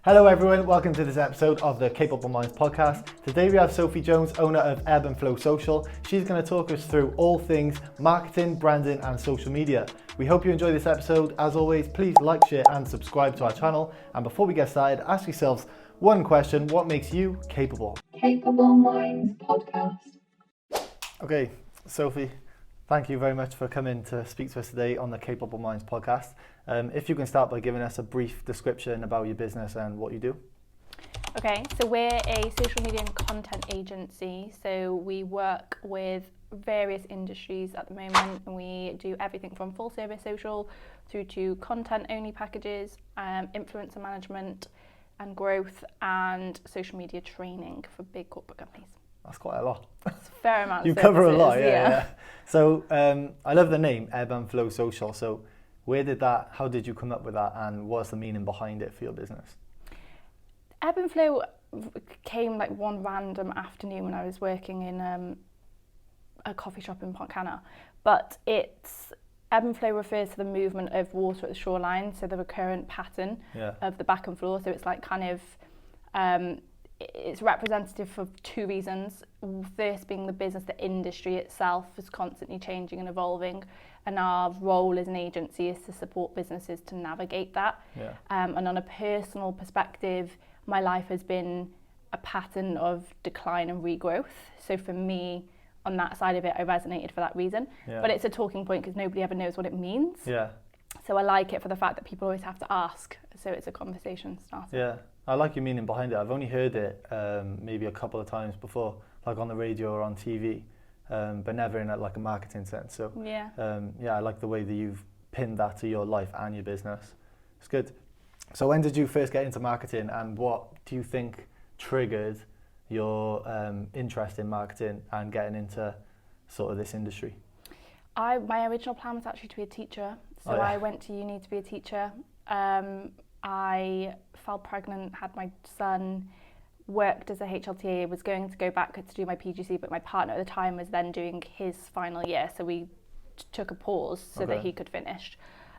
Hello everyone, welcome to this episode of the Capable Minds podcast. Today we have Sophie Jones, owner of Ebb and Flow Social. She's going to talk us through all things marketing, branding and social media. We hope you enjoy this episode. As always, please like, share and subscribe to our channel. And before we get started, ask yourselves one question: what makes you capable? Capable Minds podcast. Okay, Sophie, thank you very much for coming to speak to us today on the Capable Minds podcast. If you can start by giving us a brief description about your business and what you do. Okay, so we're a social media and content agency. So we work with various industries at the moment, and we do everything from full service social through to content only packages, influencer management and growth, and social media training for big corporate companies. That's quite a lot. It's a fair amount of You cover a lot, services, yeah. So I love the name, Ebb and Flow Social. So how did you come up with that, and what's the meaning behind it for your business? Ebb and Flow came like one random afternoon when I was working in a coffee shop in Pontcanna. But Ebb and Flow refers to the movement of water at the shoreline, so the recurrent pattern of the back and floor. So it's like kind of, it's representative for two reasons. First being the business, the industry itself is constantly changing and evolving, and our role as an agency is to support businesses to navigate that. And on a personal perspective, my life has been a pattern of decline and regrowth. So for me, on that side of it, I resonated for that reason. But it's a talking point because nobody ever knows what it means. So I like it for the fact that people always have to ask. So it's a conversation starter. Yeah, I like your meaning behind it. I've only heard it maybe a couple of times before, like on the radio or on TV, but never in a marketing sense. So I like the way that you've pinned that to your life and your business. It's good. So when did you first get into marketing, and what do you think triggered your interest in marketing and getting into sort of this industry? My original plan was actually to be a teacher. So I went to uni to be a teacher. I fell pregnant, had my son, worked as a HLTA, was going to go back to do my PGC, but my partner at the time was then doing his final year. So we took a pause so that he could finish.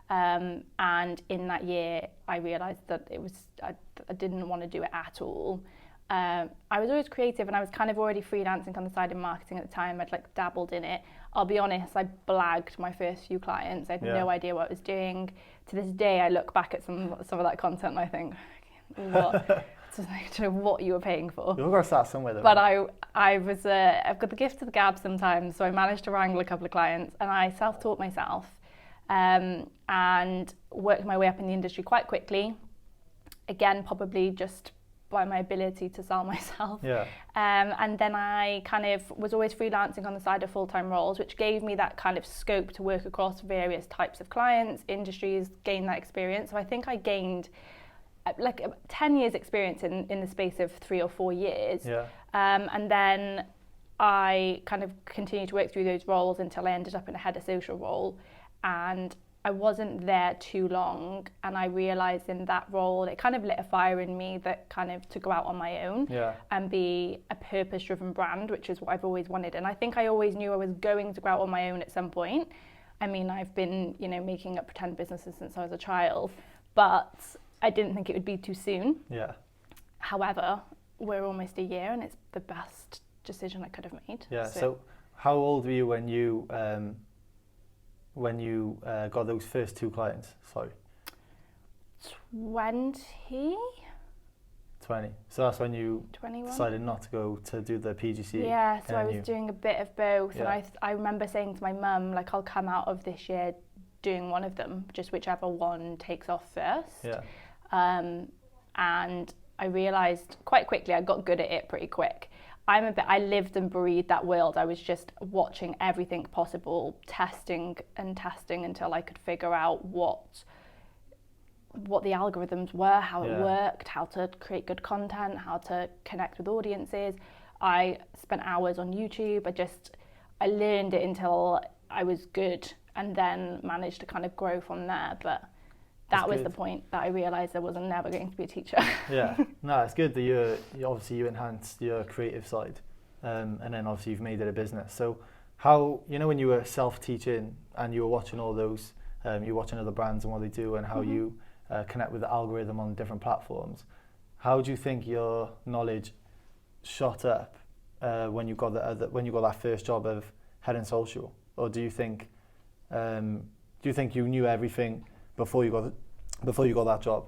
And in that year, I realised that I didn't want to do it at all. I was always creative, and I was kind of already freelancing on the side in marketing at the time. I'd dabbled in it. I'll be honest, I blagged my first few clients. I had no idea what I was doing. To this day, I look back at some of that content and I think, what? I don't know what you were paying for. You've got to start somewhere though. But I've got the gift of the gab sometimes, so I managed to wrangle a couple of clients, and I self-taught myself and worked my way up in the industry quite quickly. Again, probably just by my ability to sell myself. And then I kind of was always freelancing on the side of full-time roles, which gave me that kind of scope to work across various types of clients, industries, gain that experience. So I think I gained 10 years experience in the space of 3 or 4 years. And then I kind of continued to work through those roles until I ended up in a head of social role. And I wasn't there too long, and I realised in that role it kind of lit a fire in me that kind of to go out on my own and be a purpose-driven brand, which is what I've always wanted. And I think I always knew I was going to go out on my own at some point. I mean, I've been, making up pretend businesses since I was a child, but I didn't think it would be too soon. However, we're almost a year, and it's the best decision I could have made. So how old were you when you got those first 2 clients? Sorry. 20. So that's when you 21. Decided not to go to do the PGC. So I was doing a bit of both, and I remember saying to my mum, I'll come out of this year doing one of them, just whichever one takes off first. And I realised quite quickly, I got good at it pretty quick. I lived and breathed that world. I was just watching everything possible, testing until I could figure out what the algorithms were, how it worked, how to create good content, how to connect with audiences. I spent hours on YouTube. I learned it until I was good, and then managed to kind of grow from there. But that was the point that I realised I wasn't never going to be a teacher. No, it's good that you enhanced your creative side, and then obviously you've made it a business. So how, when you were self-teaching and you were watching all those, you were watching other brands and what they do and how you connect with the algorithm on different platforms, how do you think your knowledge shot up when you got that first job of head and social, or do you think you knew everything before you got that job?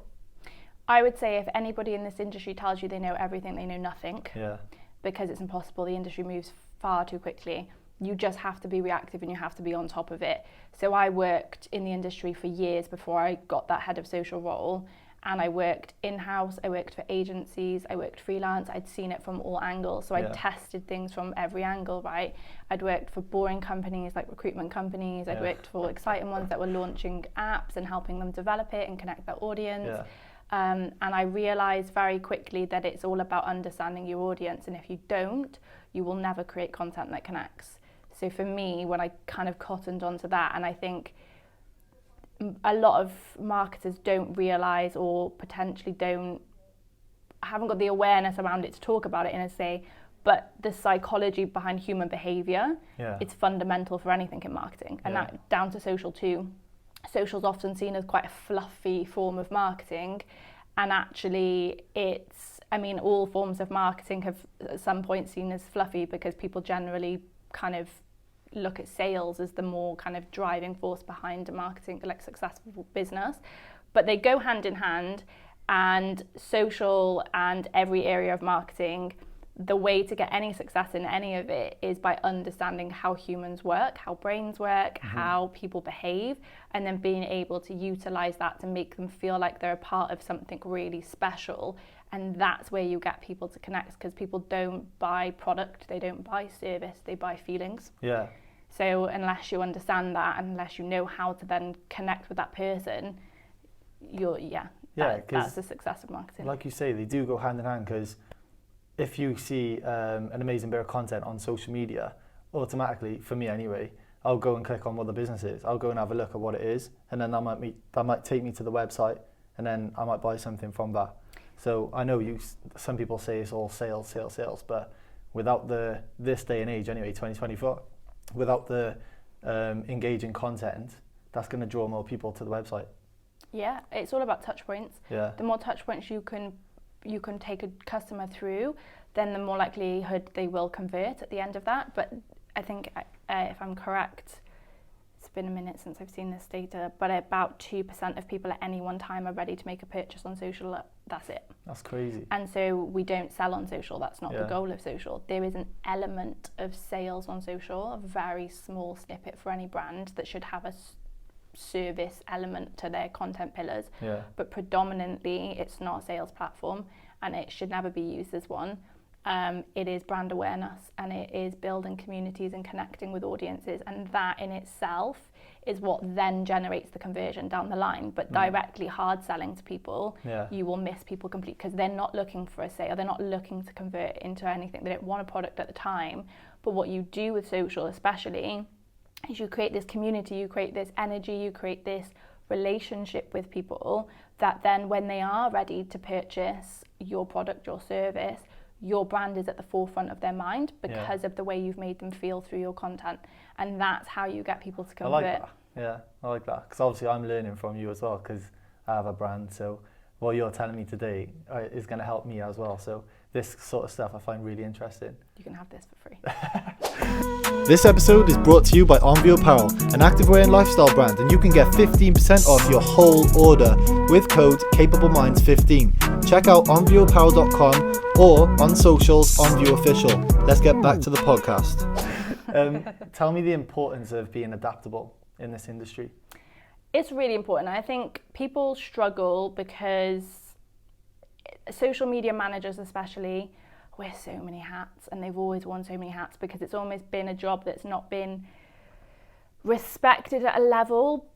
I would say if anybody in this industry tells you they know everything, they know nothing. Yeah. Because it's impossible. The industry moves far too quickly. You just have to be reactive and you have to be on top of it. So I worked in the industry for years before I got that head of social role, and I worked in-house, I worked for agencies, I worked freelance. I'd seen it from all angles, so I tested things from every angle, right? I'd worked for boring companies like recruitment companies, I'd worked for exciting ones that were launching apps and helping them develop it and connect their audience. And I realized very quickly that it's all about understanding your audience, and if you don't, you will never create content that connects. So for me, when I kind of cottoned onto that, and I think a lot of marketers don't realize, or potentially haven't got the awareness around it to talk about it in a say, but the psychology behind human behavior, it's fundamental for anything in marketing, and that down to social too. Social's often seen as quite a fluffy form of marketing, and actually all forms of marketing have at some point seen as fluffy because people generally kind of look at sales as the more kind of driving force behind a marketing, like successful business, but they go hand in hand. And social and every area of marketing, the way to get any success in any of it is by understanding how humans work, how brains work, how people behave, and then being able to utilize that to make them feel like they're a part of something really special. And that's where you get people to connect, because people don't buy product, they don't buy service, they buy feelings. Yeah. So unless you understand that, and unless you know how to then connect with that person, that's the success of marketing. Like you say, they do go hand in hand, because if you see an amazing bit of content on social media, automatically, for me anyway, I'll go and click on what the business is. I'll go and have a look at what it is, and then that might take me to the website, and then I might buy something from that. So I know some people say it's all sales, but without this day and age anyway, 2024, without the engaging content, that's going to draw more people to the website. Yeah, it's all about touch points. Yeah. The more touch points you can take a customer through, then the more likelihood they will convert at the end of that. But I think, if I'm correct, it's been a minute since I've seen this data, but about 2% of people at any one time are ready to make a purchase on social. That's it. That's crazy. And so we don't sell on social. That's not the goal of social. There is an element of sales on social, a very small snippet for any brand that should have a service element to their content pillars. Yeah. But predominantly, it's not a sales platform, and it should never be used as one. It is brand awareness, and it is building communities and connecting with audiences, and that in itself is what then generates the conversion down the line. But directly hard selling to people, you will miss people completely, because they're not looking for a sale, they're not looking to convert into anything, they don't want a product at the time. But what you do with social especially is you create this community, you create this energy, you create this relationship with people that then when they are ready to purchase your product, your service, your brand is at the forefront of their mind because of the way you've made them feel through your content. And that's how you get people to convert. I like that. Yeah, I like that. Because obviously I'm learning from you as well, because I have a brand. So what you're telling me today is going to help me as well. So this sort of stuff I find really interesting. You can have this for free. This episode is brought to you by Apparel, an activewear and lifestyle brand, and you can get 15% off your whole order with code CapableMinds15. Check out onviewapparel.com or on socials, onviewofficial. Let's get back to the podcast. Tell me the importance of being adaptable in this industry. It's really important. I think people struggle because social media managers especially wear so many hats, and they've always worn so many hats because it's almost been a job that's not been respected at a level.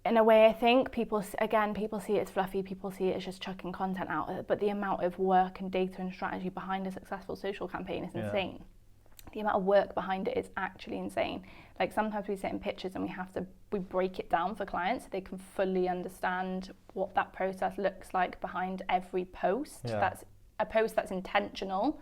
In a way, I think people see it as fluffy, people see it as just chucking content out, but the amount of work and data and strategy behind a successful social campaign is insane. The amount of work behind it is actually insane. Like sometimes we sit in pitches and we break it down for clients so they can fully understand what that process looks like behind every post. That's a post that's intentional.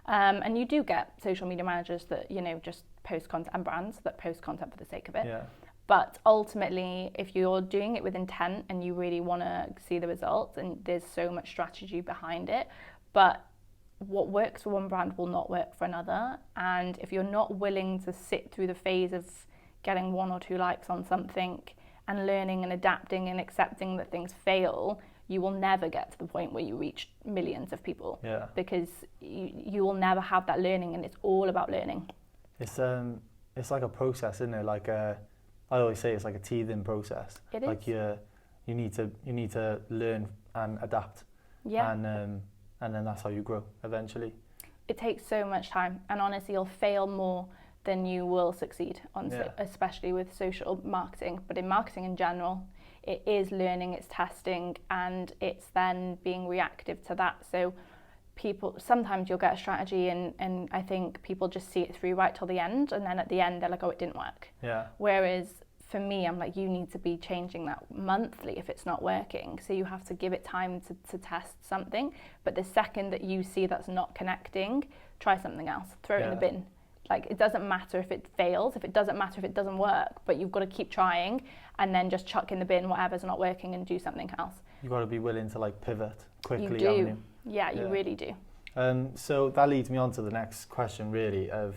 And you do get social media managers that, just post content, and brands that post content for the sake of it. But ultimately, if you're doing it with intent and you really want to see the results, and there's so much strategy behind it, but what works for one brand will not work for another. And if you're not willing to sit through the phase of getting 1 or 2 likes on something and learning and adapting and accepting that things fail, you will never get to the point where you reach millions of people. Yeah. Because you will never have that learning, and it's all about learning. It's like a process, isn't it? Like I always say, it's like a teething process. It is. Like you need to learn and adapt. Yeah. And then that's how you grow eventually. It takes so much time, and honestly, you'll fail more than you will succeed on, especially with social marketing. But in marketing in general, it is learning, it's testing, and it's then being reactive to that. So sometimes you'll get a strategy and I think people just see it through right till the end, and then at the end they're like, oh, it didn't work. Yeah. Whereas for me, I'm like, you need to be changing that monthly if it's not working. So you have to give it time to test something. But the second that you see that's not connecting, try something else, throw it in the bin. Like, it doesn't matter if it fails, it doesn't matter if it doesn't work, but you've got to keep trying and then just chuck in the bin whatever's not working and do something else. You've got to be willing to like pivot quickly. You do. Haven't you? Yeah, you really do. So that leads me on to the next question, really, of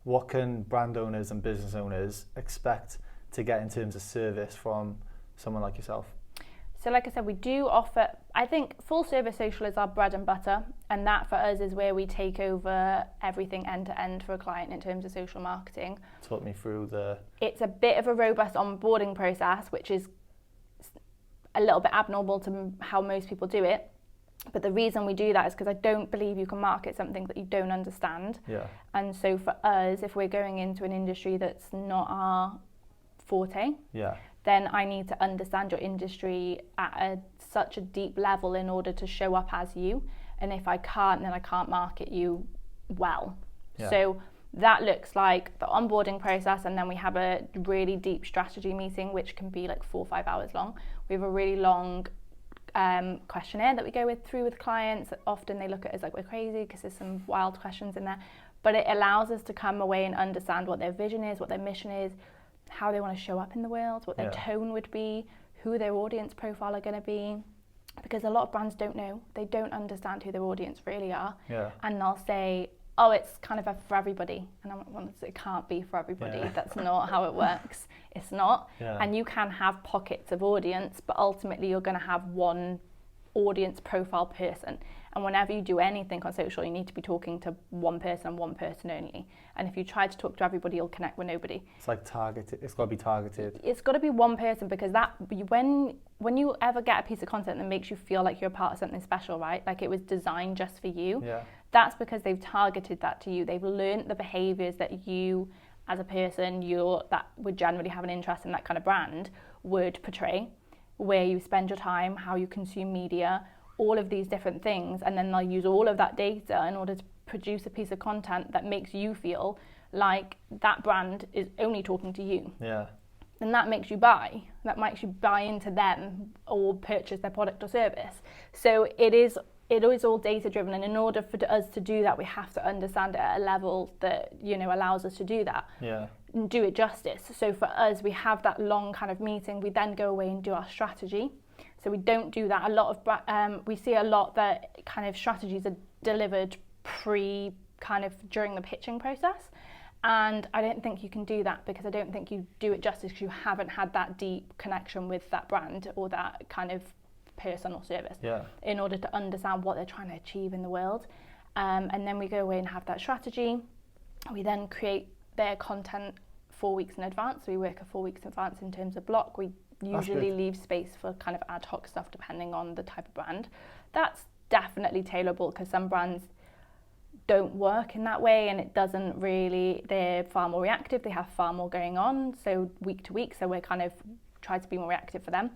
what can brand owners and business owners expect to get in terms of service from someone like yourself? So like I said, we do offer, I think full service social is our bread and butter, and that for us is where we take over everything end to end for a client in terms of social marketing. Talk me through It's a bit of a robust onboarding process, which is a little bit abnormal to how most people do it. But the reason we do that is because I don't believe you can market something that you don't understand. Yeah. And so for us, if we're going into an industry that's not our forte, then I need to understand your industry at such a deep level in order to show up as you. And if I can't, then I can't market you well. Yeah. So that looks like the onboarding process, and then we have a really deep strategy meeting, which can be like 4 or 5 hours long. We have a really long questionnaire that we go through with clients. Often they look at us like we're crazy because there's some wild questions in there, but it allows us to come away and understand what their vision is, what their mission is, how they want to show up in the world, what their tone would be, who their audience profile are going to be, because a lot of brands don't know, they don't understand who their audience really are, and they'll say, oh, it's kind of for everybody, and I'm like, well, it can't be for everybody. That's not how it works. It's not. And you can have pockets of audience, but ultimately you're going to have one audience profile person. And whenever you do anything on social, you need to be talking to one person and one person only. And if you try to talk to everybody, you'll connect with nobody. It's like targeted. It's got to be targeted. It's got to be one person, because that when you ever get a piece of content that makes you feel like you're a part of something special, right? Like it was designed just for you. That's because they've targeted that to you. They've learned the behaviors that you, as a person, that would generally have an interest in that kind of brand, would portray, where you spend your time, how you consume media, all of these different things, and then they'll use all of that data in order to produce a piece of content that makes you feel like that brand is only talking to you. And that makes you buy. That makes you buy into them or purchase their product or service. So it is all data driven, and in order for us to do that, we have to understand it at a level that allows us to do that. And do it justice. So for us, we have that long kind of meeting. We then go away and do our strategy. So we don't do that. We see a lot that kind of strategies are delivered during the pitching process. And I don't think you can do that, because I don't think you do it justice, because you haven't had that deep connection with that brand or that kind of person or service in order to understand what they're trying to achieve in the world. And then we go away and have that strategy. We then create their content 4 weeks in advance. So we work 4 weeks in advance in terms of block. We usually leave space for kind of ad hoc stuff depending on the type of brand. That's definitely tailorable, because some brands don't work in that way, and it doesn't really, they're far more reactive, they have far more going on, so week to week, so we're kind of try to be more reactive for them.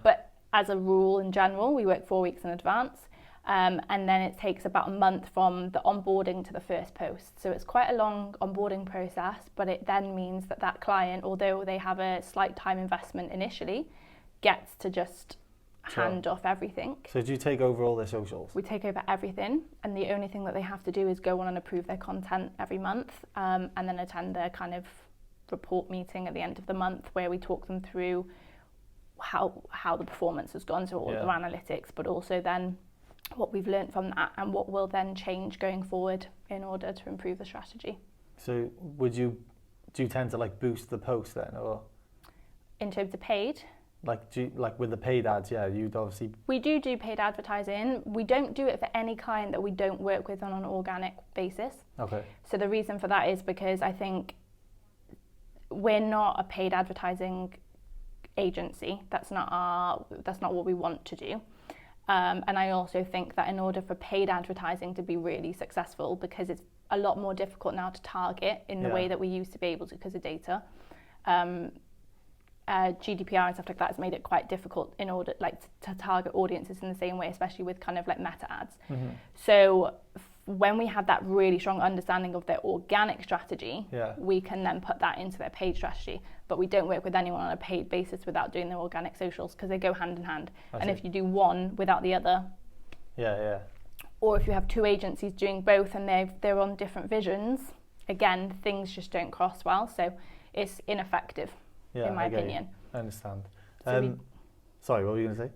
But as a rule, in general, we work 4 weeks in advance, and then it takes about a month from the onboarding to the first post. So it's quite a long onboarding process, but it then means that client, although they have a slight time investment initially, gets to just hand off everything. So do you take over all their socials? We take over everything, and the only thing that they have to do is go on and approve their content every month, and then attend their kind of report meeting at the end of the month where we talk them through how the performance has gone, so all the analytics, but also then what we've learned from that and what will then change going forward in order to improve the strategy. So do you tend to like boost the post then, or in terms of paid? Like with the paid ads, you'd obviously... We do paid advertising. We don't do it for any client that we don't work with on an organic basis. Okay. So the reason for that is because I think we're not a paid advertising agency. That's not what we want to do. And I also think that in order for paid advertising to be really successful, because it's a lot more difficult now to target in the way that we used to be able to because of data. GDPR and stuff like that has made it quite difficult in order to target audiences in the same way, especially with kind of like meta ads. Mm-hmm. So when we have that really strong understanding of their organic strategy, we can then put that into their paid strategy. But we don't work with anyone on a paid basis without doing their organic socials, because they go hand in hand. And if you do one without the other, or if you have two agencies doing both and they're on different visions, again, things just don't cross well. So it's ineffective. In my opinion. I understand. Sorry, what were you going to say?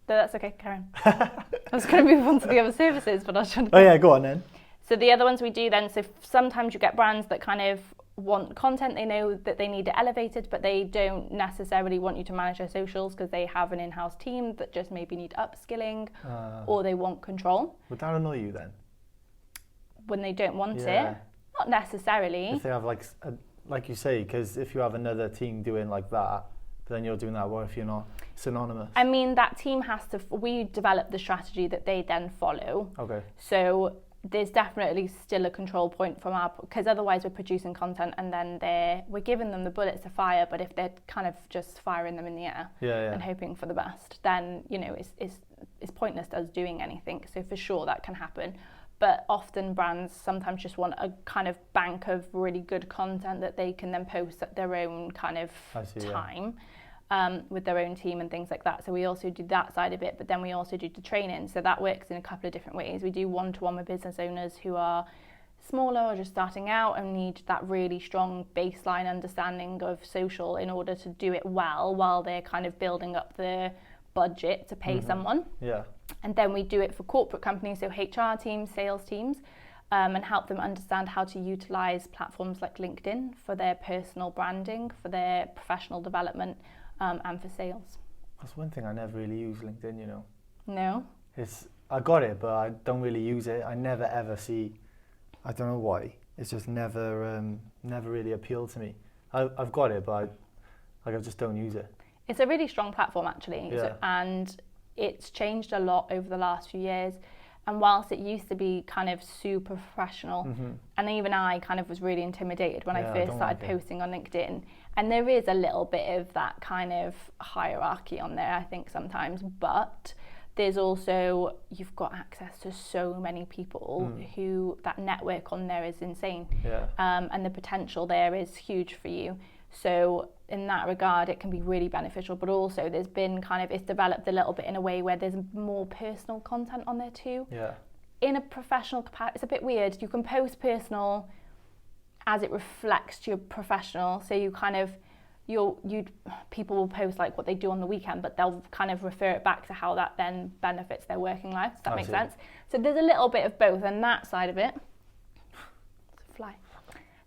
No, that's okay, Karen. I was going to move on to the other services, but I was trying to... Oh yeah, go on then. So the other ones we do then, so sometimes you get brands that kind of want content, they know that they need it elevated, but they don't necessarily want you to manage their socials because they have an in-house team that just maybe need upskilling, or they want control. Would that annoy you then? When they don't want it? Not necessarily. If they have like you say, because if you have another team doing like that, then you're doing that. What if you're not synonymous? I mean, that team has to... We develop the strategy that they then follow. Okay. So there's definitely still a control point from our... Because otherwise we're producing content and then we're giving them the bullets to fire, but if they're kind of just firing them in the air and hoping for the best, then, it's pointless to us doing anything. So for sure that can happen. But often brands sometimes just want a kind of bank of really good content that they can then post at their own kind of time with their own team and things like that. So we also do that side of it, but then we also do the training. So that works in a couple of different ways. We do one-to-one with business owners who are smaller or just starting out and need that really strong baseline understanding of social in order to do it well while they're kind of building up the budget to pay someone. Yeah. And then we do it for corporate companies, so HR teams, sales teams, and help them understand how to utilize platforms like LinkedIn for their personal branding, for their professional development, and for sales. That's one thing I never really use LinkedIn, No? I got it, but I don't really use it. I never ever see, I don't know why. It's just never really appealed to me. I've got it, but I just don't use it. It's a really strong platform actually, yeah. And it's changed a lot over the last few years. And whilst it used to be kind of super professional, and even I kind of was really intimidated when I first started posting on LinkedIn. And there is a little bit of that kind of hierarchy on there, I think sometimes, but there's also, you've got access to so many people who, that network on there is insane. Yeah. And the potential there is huge for you. So in that regard, it can be really beneficial, but also there's been it's developed a little bit in a way where there's more personal content on there too. Yeah. In a professional capacity, it's a bit weird. You can post personal as it reflects your professional. So you people will post like what they do on the weekend, but they'll kind of refer it back to how that then benefits their working life. Does that make sense? So there's a little bit of both, and that side of it,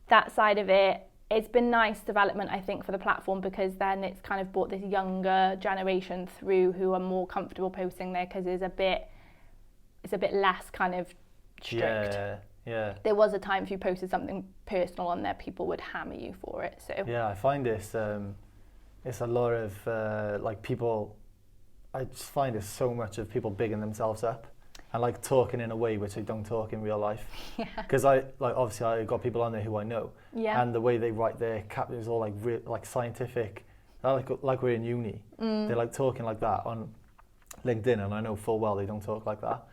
that side of it, it's been nice development, I think, for the platform, because then it's kind of brought this younger generation through who are more comfortable posting there, because it's a bit less kind of strict. Yeah. There was a time if you posted something personal on there, people would hammer you for it. So yeah, I find it's a lot of people. I just find it's so much of people bigging themselves up and talking in a way which they don't talk in real life. Yeah. Because obviously I got people on there who I know. Yeah. And the way they write their captions is all scientific. Like we're in uni. They're talking like that on LinkedIn, and I know full well they don't talk like that.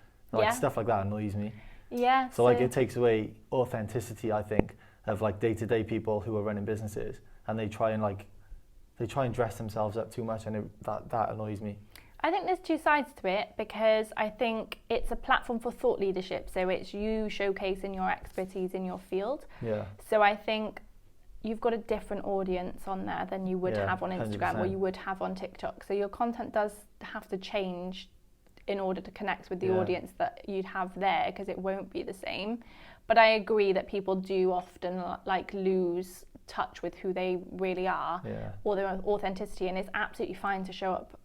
Stuff like that annoys me. Yeah. So it takes away authenticity, I think, of day-to-day people who are running businesses, and they try and dress themselves up too much, and that annoys me. I think there's two sides to it, because I think it's a platform for thought leadership. So it's you showcasing your expertise in your field. Yeah. So I think you've got a different audience on there than you would have on Instagram 100%. Or you would have on TikTok. So your content does have to change in order to connect with the audience that you'd have there, because it won't be the same. But I agree that people do often like lose touch with who they really are or their authenticity, and it's absolutely fine to show up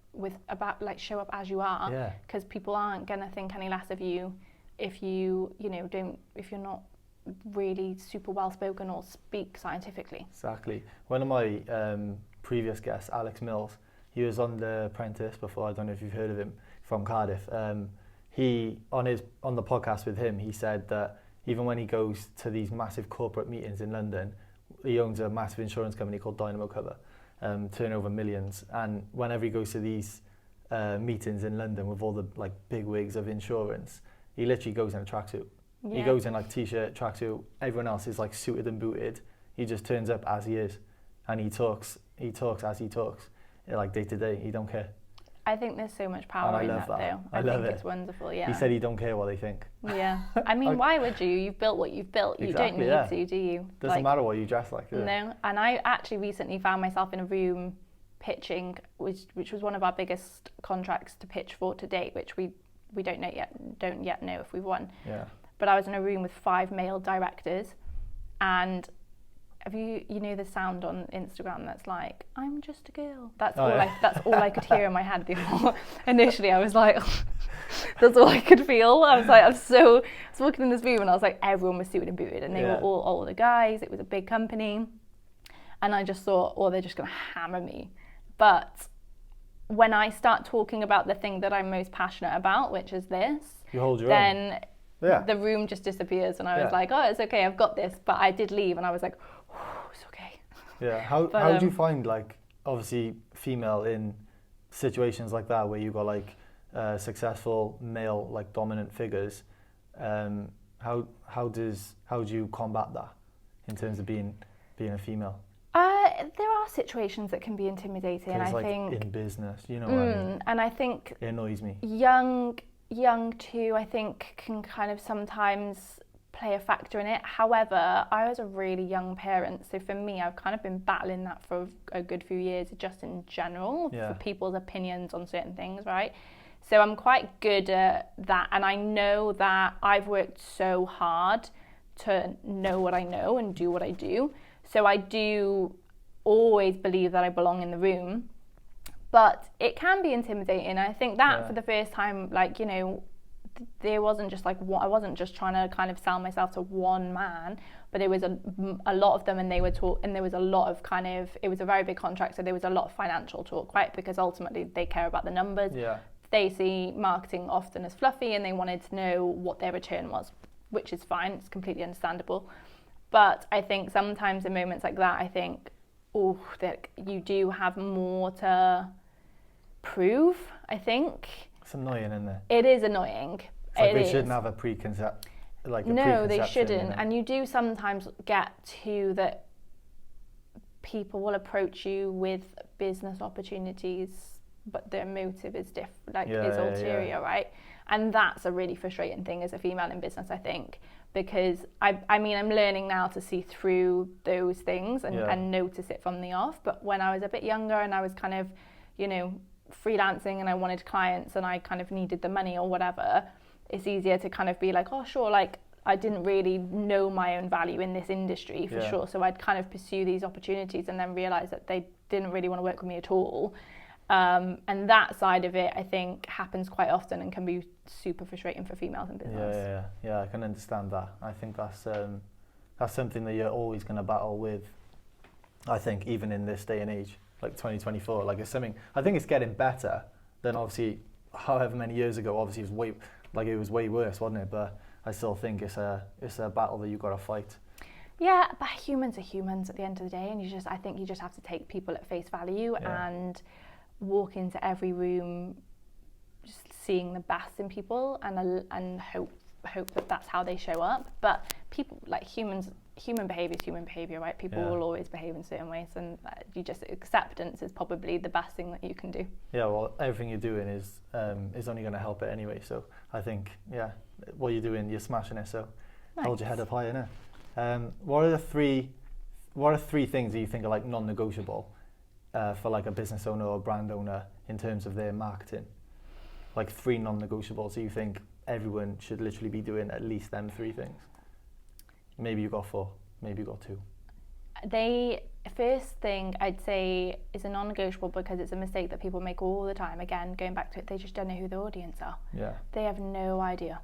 as you are, because people aren't going to think any less of you if you're not really super well spoken or speak scientifically. Exactly. One of my previous guests, Alex Mills, he was on The Apprentice before. I don't know if you've heard of him, from Cardiff. He on the podcast with him, he said that even when he goes to these massive corporate meetings in London, he owns a massive insurance company called Dynamo Cover, turnover millions, and whenever he goes to these meetings in London with all the like big wigs of insurance, he literally goes in a tracksuit. He goes in like t-shirt, tracksuit. Everyone else is like suited and booted. He just turns up as he is, and he talks as he talks, like day to day. He don't care. I think there's so much power in that though. I think it's wonderful. Yeah. He said he don't care what they think. Yeah. I mean, why would you? You've built what you've built. Exactly, you don't need to, do you? Doesn't matter what you dress like. No. And I actually recently found myself in a room pitching, which was one of our biggest contracts to pitch for to date, which we don't yet know if we've won. Yeah. But I was in a room with 5 male directors, and have you know the sound on Instagram that's like, I'm just a girl. That's all I could hear in my head before. Initially I was like, that's all I could feel. I was like, I was walking in this room and I was like, everyone was suited and booted, and they were all older guys. It was a big company, and I just thought, oh, they're just gonna hammer me. But when I start talking about the thing that I'm most passionate about, which is this, you hold your then own. The room just disappears, and I was like, oh, it's okay, I've got this. But I did leave, and I was like, oh, it's okay. Yeah. How do you find, like, obviously female in situations like that where you got like successful male like dominant figures? How do you combat that in terms of being a female? There are situations that can be intimidating. I think in business, you know what I mean? And I think it annoys me. Young too, I think, can kind of sometimes play a factor in it. However, I was a really young parent, so for me, I've kind of been battling that for a good few years, just in general, for people's opinions on certain things, right? So I'm quite good at that, and I know that I've worked so hard to know what I know and do what I do. So I do always believe that I belong in the room. But it can be intimidating. I think that for the first time, like, you know, there wasn't just like I wasn't just trying to kind of sell myself to one man, but there was a lot of them, and they were and there was a lot of kind of, it was a very big contract, so there was a lot of financial talk, right? Because ultimately they care about the numbers. Yeah. They see marketing often as fluffy, and they wanted to know what their return was, which is fine. It's completely understandable. But I think sometimes in moments like that, I think, oh, that you do have more to prove, I think. It's annoying, isn't it? It is annoying. It's like they shouldn't have a preconcept. No, they shouldn't. You know? And you do sometimes get to that people will approach you with business opportunities, but their motive is different, is ulterior, right? And that's a really frustrating thing as a female in business, I think, because I mean, I'm learning now to see through those things and notice it from the off. But when I was a bit younger and I was kind of, you know, freelancing and I wanted clients and I kind of needed the money or whatever, it's easier to kind of be like, oh, sure, like I didn't really know my own value in this industry for sure. So I'd kind of pursue these opportunities and then realize that they didn't really want to work with me at all. And that side of it, I think, happens quite often and can be super frustrating for females in business. Yeah, I can understand that. I think that's something that you're always going to battle with, I think, even in this day and age, like 2024. Like, it's something, I think it's getting better than obviously however many years ago. Obviously, it was way worse, wasn't it? But I still think it's a battle that you've got to fight. Yeah, but humans are humans at the end of the day, and I think you just have to take people at face value and walk into every room just seeing the best in people and hope that that's how they show up. But people, like human behavior is human behavior, right? People will always behave in certain ways, and acceptance is probably the best thing that you can do. Yeah, well, everything you're doing is only going to help it anyway. So I think, what you're doing, you're smashing it. So hold your head up high, innit? What are the 3 what are 3 things that you think are like non-negotiable for like a business owner or brand owner in terms of their marketing? Like 3 non-negotiables that you think everyone should literally be doing at least them 3 things. Maybe you got 4, maybe you got 2. The first thing I'd say is a non-negotiable because it's a mistake that people make all the time. Again, going back to it, they just don't know who the audience are. Yeah. They have no idea.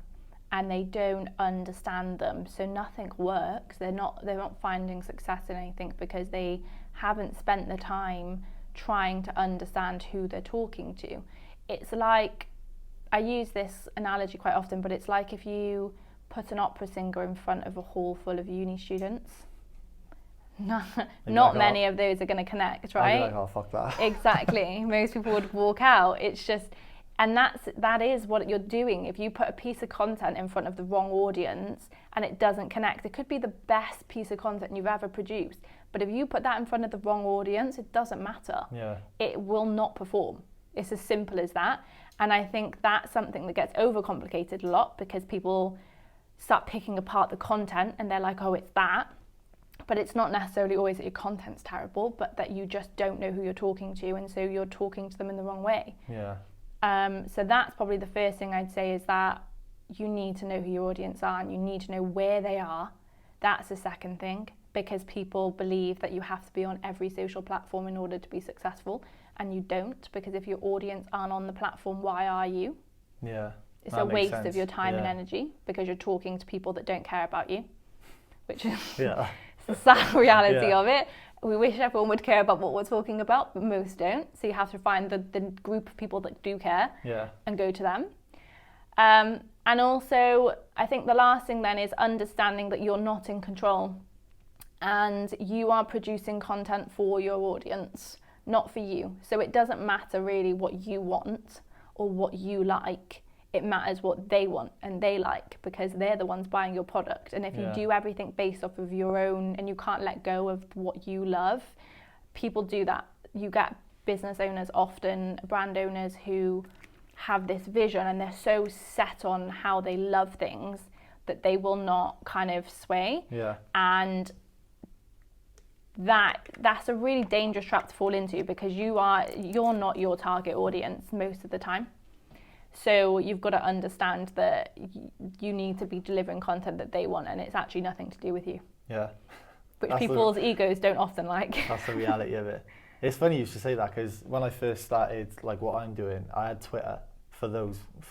And they don't understand them, so nothing works. They're not finding success in anything because they haven't spent the time trying to understand who they're talking to. It's like, I use this analogy quite often, but it's like if you put an opera singer in front of a hall full of uni students. Not many of those are going to connect, right? I'd be like, oh, fuck that. Exactly. Most people would walk out. It's just, and that is what you're doing. If you put a piece of content in front of the wrong audience and it doesn't connect, it could be the best piece of content you've ever produced. But if you put that in front of the wrong audience, it doesn't matter. Yeah. It will not perform. It's as simple as that. And I think that's something that gets overcomplicated a lot because people start picking apart the content and they're like, oh, it's that. But it's not necessarily always that your content's terrible, but that you just don't know who you're talking to, and so you're talking to them in the wrong way. Yeah. So that's probably the first thing I'd say, is that you need to know who your audience are and you need to know where they are. That's the second thing, because people believe that you have to be on every social platform in order to be successful, and you don't, because if your audience aren't on the platform, why are you? Yeah. It's a waste of your time and energy because you're talking to people that don't care about you, which is the sad reality of it. We wish everyone would care about what we're talking about, but most don't. So you have to find the group of people that do care and go to them. And also, I think the last thing then is understanding that you're not in control and you are producing content for your audience, not for you. So it doesn't matter really what you want or what you like. It matters what they want and they like, because they're the ones buying your product. And if you do everything based off of your own and you can't let go of what you love, people do that. You get business owners, often brand owners, who have this vision and they're so set on how they love things that they will not kind of sway. Yeah. And that's a really dangerous trap to fall into, because you're not your target audience most of the time. So you've got to understand that you need to be delivering content that they want, and it's actually nothing to do with you. Yeah. Which people's egos don't often like. That's the reality of it. It's funny you should say that, because when I first started, like what I'm doing, I had Twitter for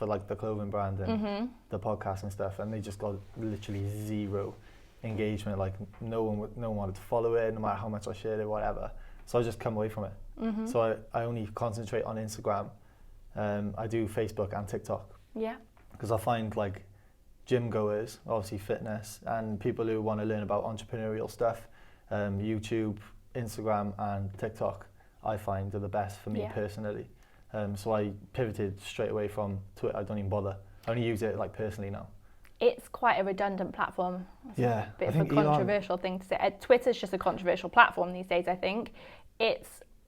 like the clothing brand and the podcast and stuff, and they just got literally 0 engagement. Like no one wanted to follow it, no matter how much I shared it, whatever. So I just come away from it. So I only concentrate on Instagram. I do Facebook and TikTok. Yeah. Because I find like gym goers, obviously fitness, and people who want to learn about entrepreneurial stuff, YouTube, Instagram and TikTok, I find are the best for me personally. So I pivoted straight away from Twitter. I don't even bother. I only use it like personally now. It's quite a redundant platform. It's a bit of a controversial thing to say. Twitter's just a controversial platform these days, I think.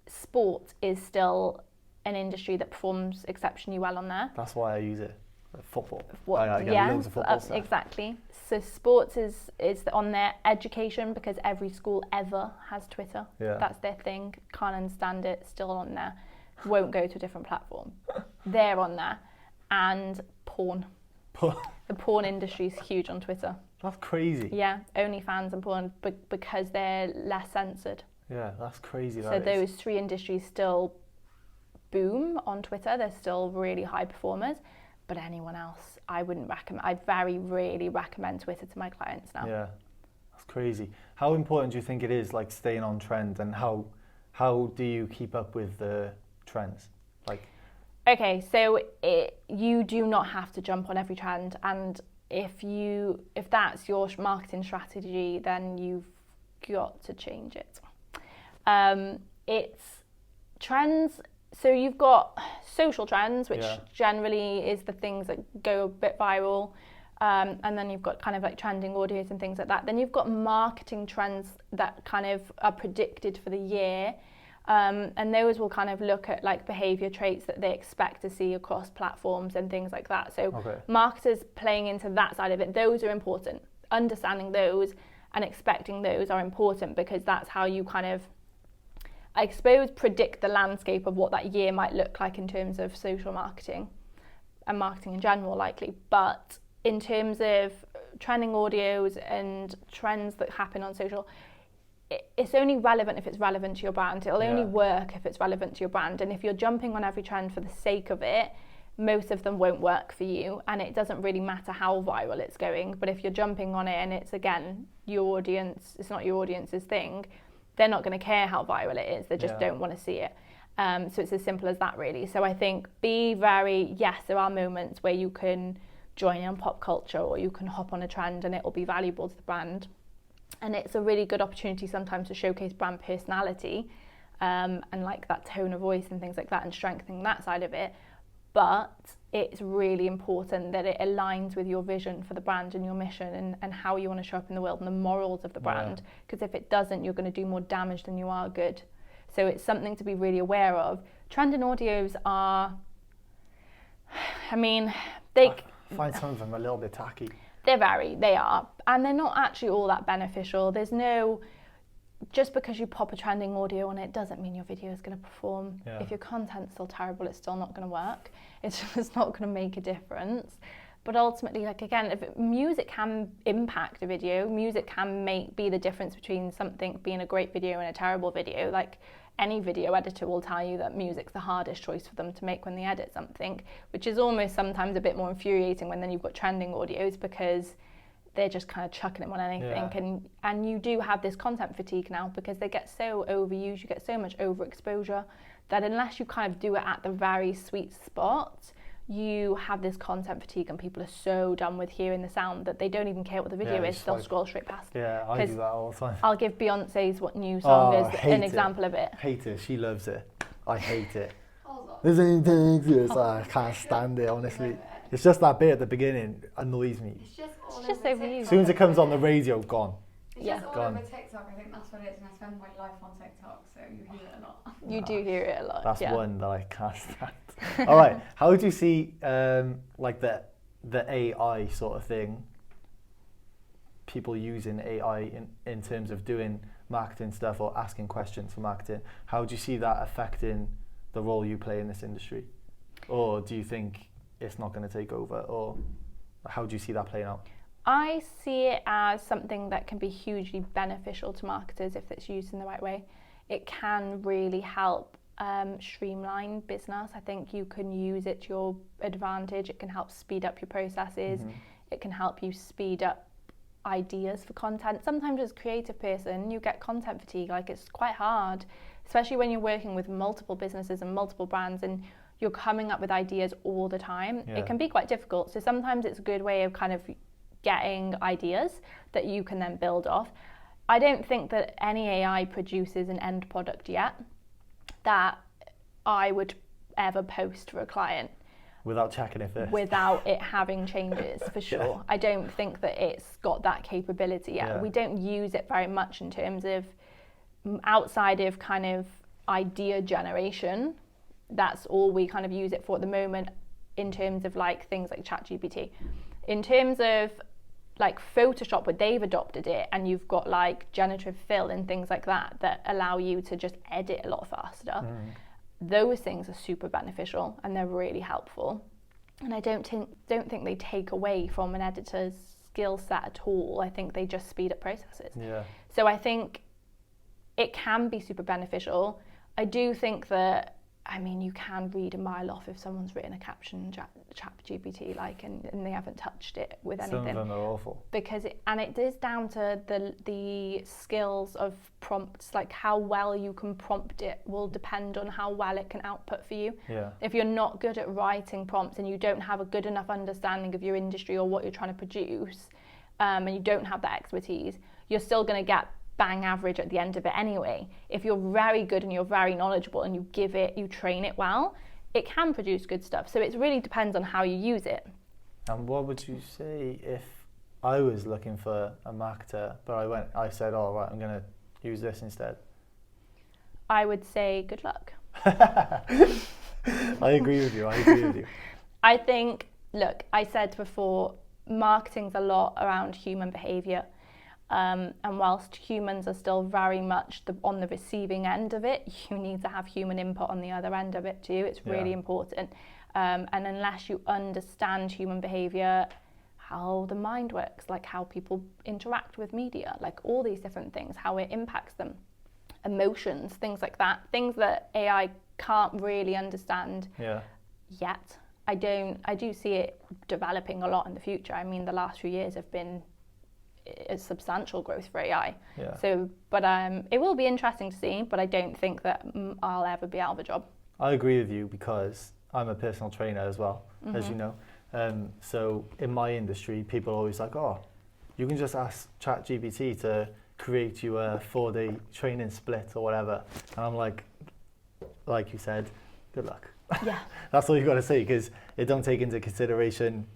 Sport is still an industry that performs exceptionally well on there. That's why I use it. Football. I get loads of football stuff. Exactly. So sports is on there. Education, because every school ever has Twitter. Yeah. That's their thing. Can't understand it. Still on there. Won't go to a different platform. They're on there. And porn. The porn industry is huge on Twitter. That's crazy. Yeah. OnlyFans and porn, because they're less censored. Yeah, that's crazy. So those 3 industries still boom on Twitter. They're still really high performers, but anyone else, I wouldn't recommend. I very rarely recommend Twitter to my clients now. Yeah, that's crazy. How important do you think it is, like staying on trend, and how do you keep up with the trends? Like, okay, so you do not have to jump on every trend, and if that's your marketing strategy, then you've got to change it. It's trends. So you've got social trends, which generally is the things that go a bit viral. And then you've got kind of like trending audios and things like that. Then you've got marketing trends that kind of are predicted for the year. And those will kind of look at like behavior traits that they expect to see across platforms and things like that. So marketers playing into that side of it, those are important. Understanding those and expecting those are important, because that's how you kind of, I suppose, predict the landscape of what that year might look like in terms of social marketing and marketing in general, likely. But in terms of trending audios and trends that happen on social, it's only relevant if it's relevant to your brand. It'll only work if it's relevant to your brand. And if you're jumping on every trend for the sake of it, most of them won't work for you, and it doesn't really matter how viral it's going. But if you're jumping on it and it's, again, your audience, it's not your audience's thing, they're not going to care how viral it is. They just don't want to see it. So it's as simple as that, really. So I think yes, there are moments where you can join in on pop culture, or you can hop on a trend and it will be valuable to the brand. And it's a really good opportunity sometimes to showcase brand personality, and like that tone of voice and things like that, and strengthening that side of it. But it's really important that it aligns with your vision for the brand and your mission, and how you want to show up in the world and the morals of the brand. Because if it doesn't, you're going to do more damage than you are good. So it's something to be really aware of. Trending audios are, I mean, I find some of them a little bit tacky. They are. And they're not actually all that beneficial. There's no, just because you pop a trending audio on it doesn't mean your video is going to perform. If your content's still terrible, it's still not going to work. It's just not going to make a difference. But ultimately, like, again, if music can impact a video, music can be the difference between something being a great video and a terrible video. Like, any video editor will tell you that music's the hardest choice for them to make when they edit something, which is almost sometimes a bit more infuriating when then you've got trending audios, because they're just kind of chucking them on anything. And you do have this content fatigue now, because they get so overused, you get so much overexposure, that unless you kind of do it at the very sweet spot, you have this content fatigue, and people are so done with hearing the sound that they don't even care what the video is, they'll scroll straight past. Yeah, I do that all the time. I'll give Beyonce's What New Song is an example of it. Hate it, she loves it. I hate it. I can't stand it, honestly. It's just that bit at the beginning annoys me. It's just overused. As soon as it comes on the radio, gone. It's just all over TikTok. I think that's what it is, and I spend my life on TikTok, so you hear it a lot. You do hear it a lot. That's one that I can't stand. All right, how do you see like the AI sort of thing? People using AI in terms of doing marketing stuff or asking questions for marketing. How do you see that affecting the role you play in this industry? Or do you think it's not going to take over? Or how do you see that playing out? I see it as something that can be hugely beneficial to marketers if it's used in the right way. It can really help streamline business. I think you can use it to your advantage. It can help speed up your processes. It can help you speed up ideas for content. Sometimes as a creative person, you get content fatigue. Like, it's quite hard, especially when you're working with multiple businesses and multiple brands, and you're coming up with ideas all the time. It can be quite difficult. So sometimes it's a good way of kind of getting ideas that you can then build off. I don't think that any AI produces an end product yet that I would ever post for a client. Without checking it first. Without it having changes, for sure. I don't think that it's got that capability yet. We don't use it very much in terms of, outside of kind of idea generation. That's all we kind of use it for at the moment, in terms of like things like ChatGPT. In terms of like Photoshop, where they've adopted it, and you've got like generative fill and things like that allow you to just edit a lot faster. Those things are super beneficial, and they're really helpful. And I don't think they take away from an editor's skill set at all. I think they just speed up processes. So I think it can be super beneficial. I do think that, I mean, you can read a mile off if someone's written a caption ChatGPT, like, and they haven't touched it with anything. Some of them are awful. Because it is down to the skills of prompts, like how well you can prompt it will depend on how well it can output for you. If you're not good at writing prompts and you don't have a good enough understanding of your industry or what you're trying to produce, and you don't have that expertise, you're still going to get bang average at the end of it anyway. If you're very good and you're very knowledgeable and you train it well, it can produce good stuff. So it really depends on how you use it. And what would you say if I was looking for a marketer, but I said, oh, right, I'm going to use this instead? I would say good luck. I agree with you. I think, look, I said before, marketing's a lot around human behavior. And whilst humans are still very much on the receiving end of it, you need to have human input on the other end of it too. It's really important. And unless you understand human behaviour, how the mind works, like how people interact with media, like all these different things, how it impacts them, emotions, things like that, things that AI can't really understand yet. I do see it developing a lot in the future. I mean, the last few years have been a substantial growth for AI. So, but it will be interesting to see, but I don't think that I'll ever be out of a job. I agree with you because I'm a personal trainer as well, as you know. So in my industry, people are always like, oh, you can just ask ChatGPT to create you a 4-day training split or whatever. And I'm like you said, good luck. Yeah. That's all you've got to say, because it don't take into consideration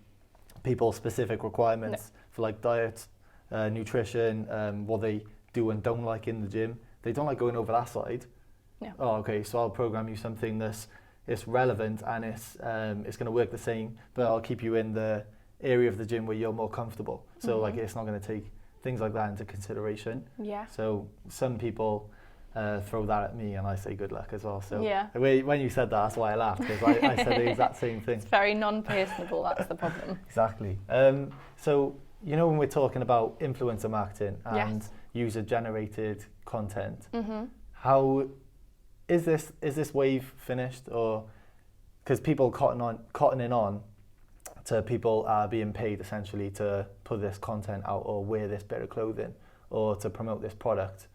people's specific requirements for like diet, nutrition, what they do and don't like in the gym. They don't like going over that side. No. Oh, okay, so I'll program you something that's relevant and it's going to work the same, but I'll keep you in the area of the gym where you're more comfortable. So like it's not going to take things like that into consideration. Yeah. So some people throw that at me and I say good luck as well. So yeah. When you said that, that's why I laughed, because I said the exact same thing. It's very non-personable, that's the problem. Exactly. So, you know, when we're talking about influencer marketing and user-generated content, how is this wave finished? Or because people cottoning on to people being paid essentially to put this content out or wear this bit of clothing or to promote this product.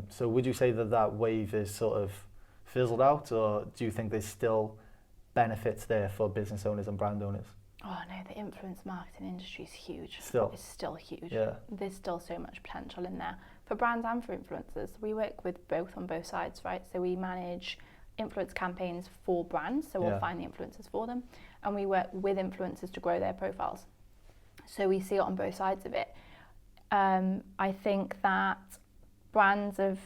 So would you say that wave is sort of fizzled out, or do you think there's still benefits there for business owners and brand owners? Oh no, the influence marketing industry is huge. Still? It's still huge. Yeah. There's still so much potential in there for brands and for influencers. We work with both on both sides, right? So we manage influence campaigns for brands, so we'll find the influencers for them, and we work with influencers to grow their profiles. So we see it on both sides of it. I think that brands have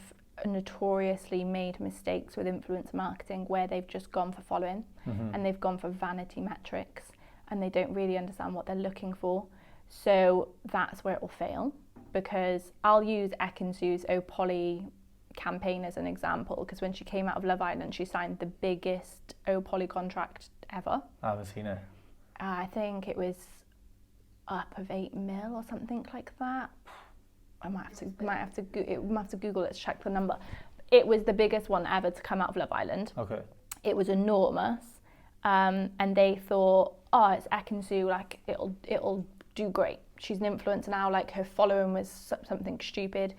notoriously made mistakes with influencer marketing where they've just gone for following and they've gone for vanity metrics and they don't really understand what they're looking for. So that's where it will fail, because I'll use Ekin-Su's Opoly campaign as an example, because when she came out of Love Island, she signed the biggest Opoly contract ever. I haven't seen it. I think it was up of 8 mil or something like that. I might have to Google it to check the number. It was the biggest one ever to come out of Love Island. Okay. It was enormous, and they thought, oh, it's Ekin-Su, like it'll do great. She's an influencer now, like her following was something stupid.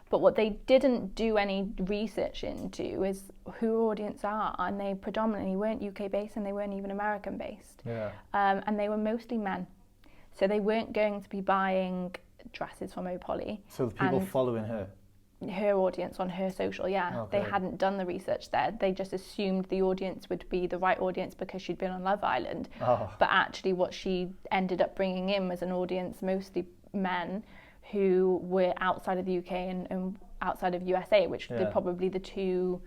But what they didn't do any research into is who her audience are, and they predominantly weren't UK based and they weren't even American based. Yeah. And they were mostly men, so they weren't going to be buying dresses from Opoly. So the people following her audience on her social, Okay. They hadn't done the research there. They just assumed the audience would be the right audience because she'd been on Love Island. But actually what she ended up bringing in was an audience mostly men who were outside of the UK and outside of USA, which are probably the two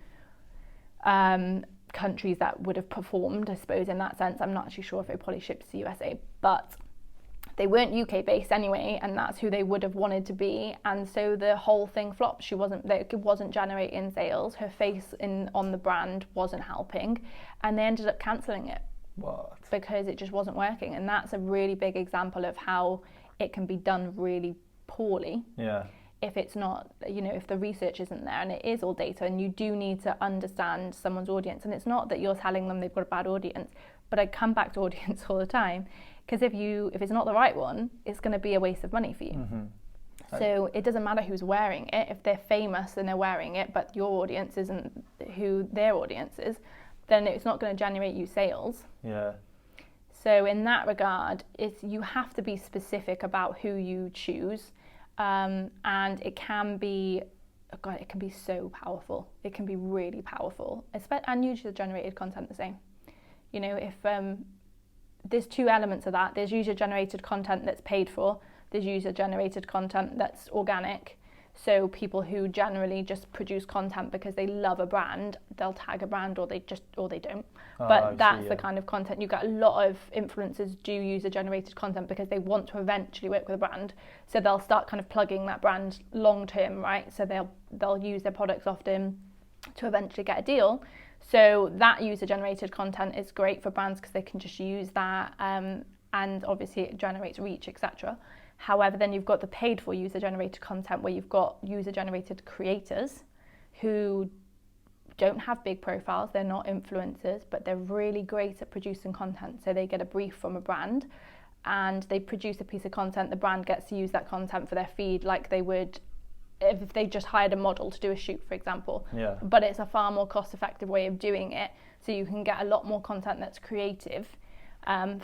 countries that would have performed, I suppose, in that sense. I'm not actually sure if Opoly ships to USA, but they weren't UK based anyway, and that's who they would have wanted to be, and so the whole thing flopped. It wasn't generating sales. Her face on the brand wasn't helping, and they ended up cancelling it. What? Because it just wasn't working, and that's a really big example of how it can be done really poorly. Yeah. If it's not, if the research isn't there, and it is all data, and you do need to understand someone's audience, and it's not that you're telling them they've got a bad audience, but I come back to audience all the time, because if it's not the right one, it's going to be a waste of money for you. So it doesn't matter who's wearing it. If they're famous and they're wearing it, but your audience isn't who their audience is, then it's not going to generate you sales. Yeah. So in that regard, you have to be specific about who you choose, and it can be so powerful. It can be really powerful, and user-generated content the same. If there's two elements of that. There's user-generated content that's paid for. There's user-generated content that's organic. So people who generally just produce content because they love a brand, they'll tag a brand or they don't. But that's the kind of content. You get a lot of influencers do user-generated content because they want to eventually work with a brand. So they'll start kind of plugging that brand long-term, right? So they'll use their products often to eventually get a deal. So that user-generated content is great for brands because they can just use that, and obviously it generates reach, etc. However, then you've got the paid for user-generated content where you've got user-generated creators who don't have big profiles, they're not influencers, but they're really great at producing content. So they get a brief from a brand and they produce a piece of content, the brand gets to use that content for their feed like they would if they just hired a model to do a shoot, for example. Yeah. But it's a far more cost-effective way of doing it, so you can get a lot more content that's creative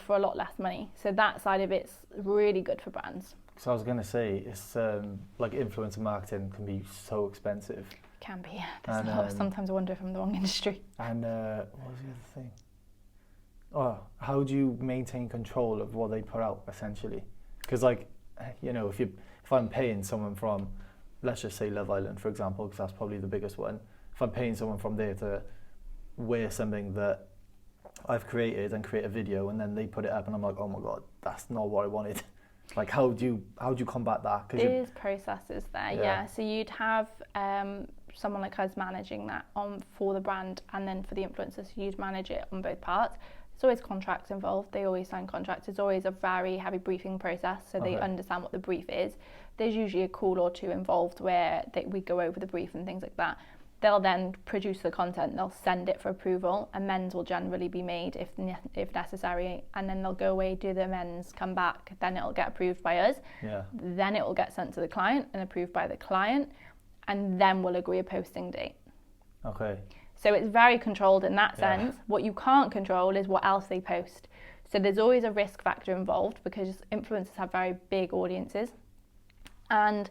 for a lot less money. So that side of it's really good for brands. So I was going to say, it's like influencer marketing can be so expensive. Can be, yeah. There's a lot. Sometimes I wonder if I'm in the wrong industry. And what was the other thing? Oh, how do you maintain control of what they put out, essentially? Because, like, you know, if I'm paying someone from, let's just say Love Island, for example, because that's probably the biggest one. If I'm paying someone from there to wear something that I've created and create a video, and then they put it up, and I'm like, oh my god, that's not what I wanted. Like, how do you combat that? There's processes there, yeah. So you'd have someone like us managing that for the brand, and then for the influencers, you'd manage it on both parts. There's always contracts involved. They always sign contracts. It's always a very heavy briefing process, so they understand what the brief is. There's usually a call or two involved where we go over the brief and things like that. They'll then produce the content, they'll send it for approval. Amends will generally be made if necessary, and then they'll go away, do the amends, come back, then it'll get approved by us. Yeah. Then it will get sent to the client and approved by the client, and then we'll agree a posting date. Okay. So it's very controlled in that sense. What you can't control is what else they post. So there's always a risk factor involved because influencers have very big audiences. And